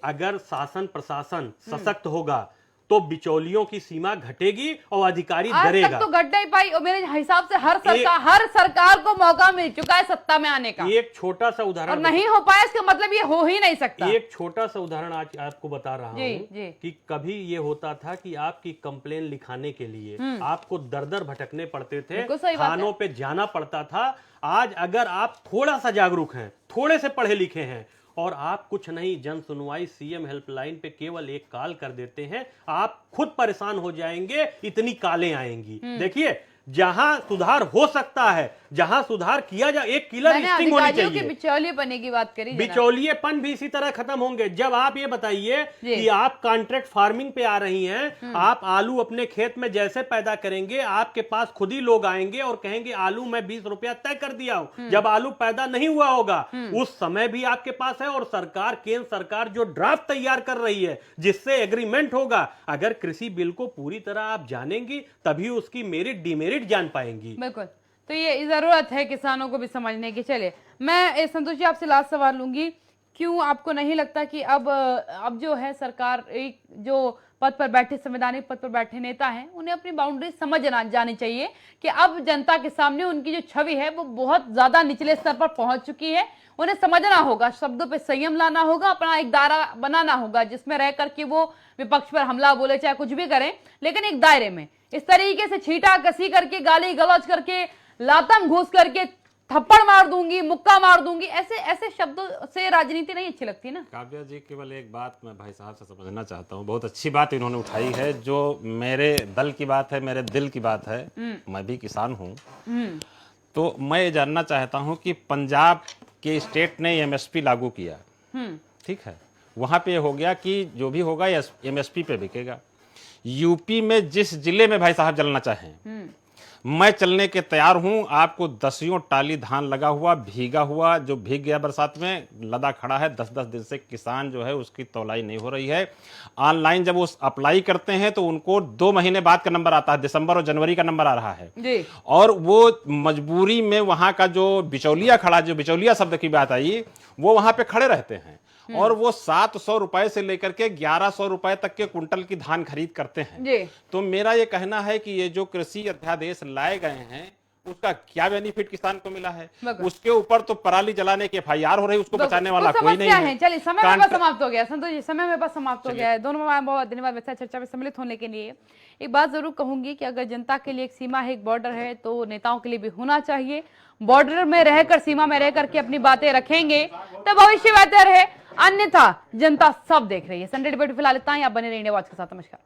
अगर शासन प्रशासन सशक्त होगा तो बिचौलियों की सीमा घटेगी और अधिकारी डरेगा। आज तक तो घट नहीं पाई, और मेरे हिसाब से हर सरकार को मौका मिल चुका है सत्ता में आने का। एक छोटा सा उदाहरण, और नहीं हो पाया इसका मतलब ये हो ही नहीं सकता। एक छोटा सा उदाहरण आज आपको बता रहा हूं कि कभी ये होता था कि आपकी कंप्लेन लिखाने के लिए आपको दर दर भटकने पड़ते थे, थानों पे जाना पड़ता था। आज अगर आप थोड़ा सा जागरूक हैं, थोड़े से पढ़े लिखे हैं, और आप कुछ नहीं, जन सुनवाई सीएम हेल्पलाइन पे केवल एक कॉल कर देते हैं, आप खुद परेशान हो जाएंगे, इतनी कॉलें आएंगी। देखिए, जहां सुधार हो सकता है, जहां सुधार किया जाए, एक किलर मैंने इंस्टिंक्ट होनी अधिकारियों के चाहिए। बिचौलिएपने की बात करी जनाब। बिचौलिएपन भी इसी तरह खत्म होंगे जब आप ये बताइए कि आप कॉन्ट्रैक्ट फार्मिंग पे आ रही हैं, आप आलू अपने खेत में जैसे पैदा करेंगे, आपके पास खुद ही लोग आएंगे और कहेंगे आलू मैं 20 रुपया तय कर दिया हूं। जब आलू पैदा नहीं हुआ होगा उस समय भी आपके पास है, और सरकार, केंद्र सरकार जो ड्राफ्ट तैयार कर रही है जिससे एग्रीमेंट होगा, अगर कृषि बिल को पूरी तरह आप जानेंगी तभी उसकी मेरिट डिमेरिट जान पाएंगी। बिल्कुल, तो ये जरूरत है किसानों को भी समझने की। चलिए, मैं संतोष जी आपसे लास्ट सवाल लूंगी, क्यों आपको नहीं लगता कि अब जो है सरकार, एक जो पद पर बैठे, संवैधानिक पद पर बैठे नेता हैं, उन्हें अपनी बाउंड्री समझ जानी चाहिए कि अब जनता के सामने उनकी जो छवि है वो बहुत ज्यादा निचले स्तर पर पहुंच चुकी है। उन्हें समझना होगा, शब्दों पे संयम लाना होगा, अपना एक दायरा बनाना होगा जिसमें रह करके वो विपक्ष पर हमला बोले, चाहे कुछ भी करें, लेकिन एक दायरे में। इस तरीके से छीटा कसी करके, गाली गलौज करके, लातम घूस करके, थप्पड़ मार दूंगी, मुक्का मार दूंगी, ऐसे शब्दों से राजनीति नहीं अच्छी लगती ना। काव्या जी, केवल एक बात मैं भाई साहब से समझना चाहता हूँ, बहुत अच्छी बात इन्होंने उठाई है, जो मेरे दल की बात है, मेरे दिल की बात है। मैं भी किसान हूँ, तो मैं ये जानना चाहता हूँ कि पंजाब के स्टेट ने एमएसपी लागू किया, ठीक है, वहां पे हो गया कि जो भी होगा एमएसपी पे बिकेगा। यूपी में जिस जिले में भाई साहब चलना चाहें, मैं चलने के तैयार हूं। आपको 10 टाली धान लगा हुआ, भीगा हुआ, जो भीग गया बरसात में, लदा खड़ा है 10-10 दिन से, किसान जो है उसकी तौलाई नहीं हो रही है। ऑनलाइन जब वो अप्लाई करते हैं तो उनको 2 महीने बाद का नंबर आता है, दिसंबर और जनवरी का नंबर आ रहा है जी। और वो मजबूरी में वहां का जो बिचौलिया खड़ा, जो बिचौलिया शब्द की बात आई, वो वहां पे खड़े रहते हैं और वो 700 रुपए से लेकर के 1100 रुपए तक के कुंटल की धान खरीद करते हैं जी। तो मेरा ये कहना है कि ये जो कृषि अध्यादेश लाए गए हैं उसका क्या बेनिफिट किसान को मिला है? उसके ऊपर तो पराली जलाने की FIR हो रही है, उसको बचाने वाला कोई नहीं है। चलिए, समय में बस समाप्त हो गया संतोष जी, समय में बस समाप्त हो गया है। दोनों बहुत धन्यवाद वैसे चर्चा में सम्मिलित होने के लिए। एक बात जरूर कहूंगी कि अगर जनता के लिए एक सीमा है, एक बॉर्डर है, तो नेताओं के लिए भी होना चाहिए। बॉर्डर में रहकर, सीमा में रह करके अपनी बातें रखेंगे तो भविष्य बेहतर है, अन्यथा जनता सब देख रही है। संडे डिबेट फिलहाल इतना ही, आप बने रहिए इंडिया वॉच के साथ। नमस्कार।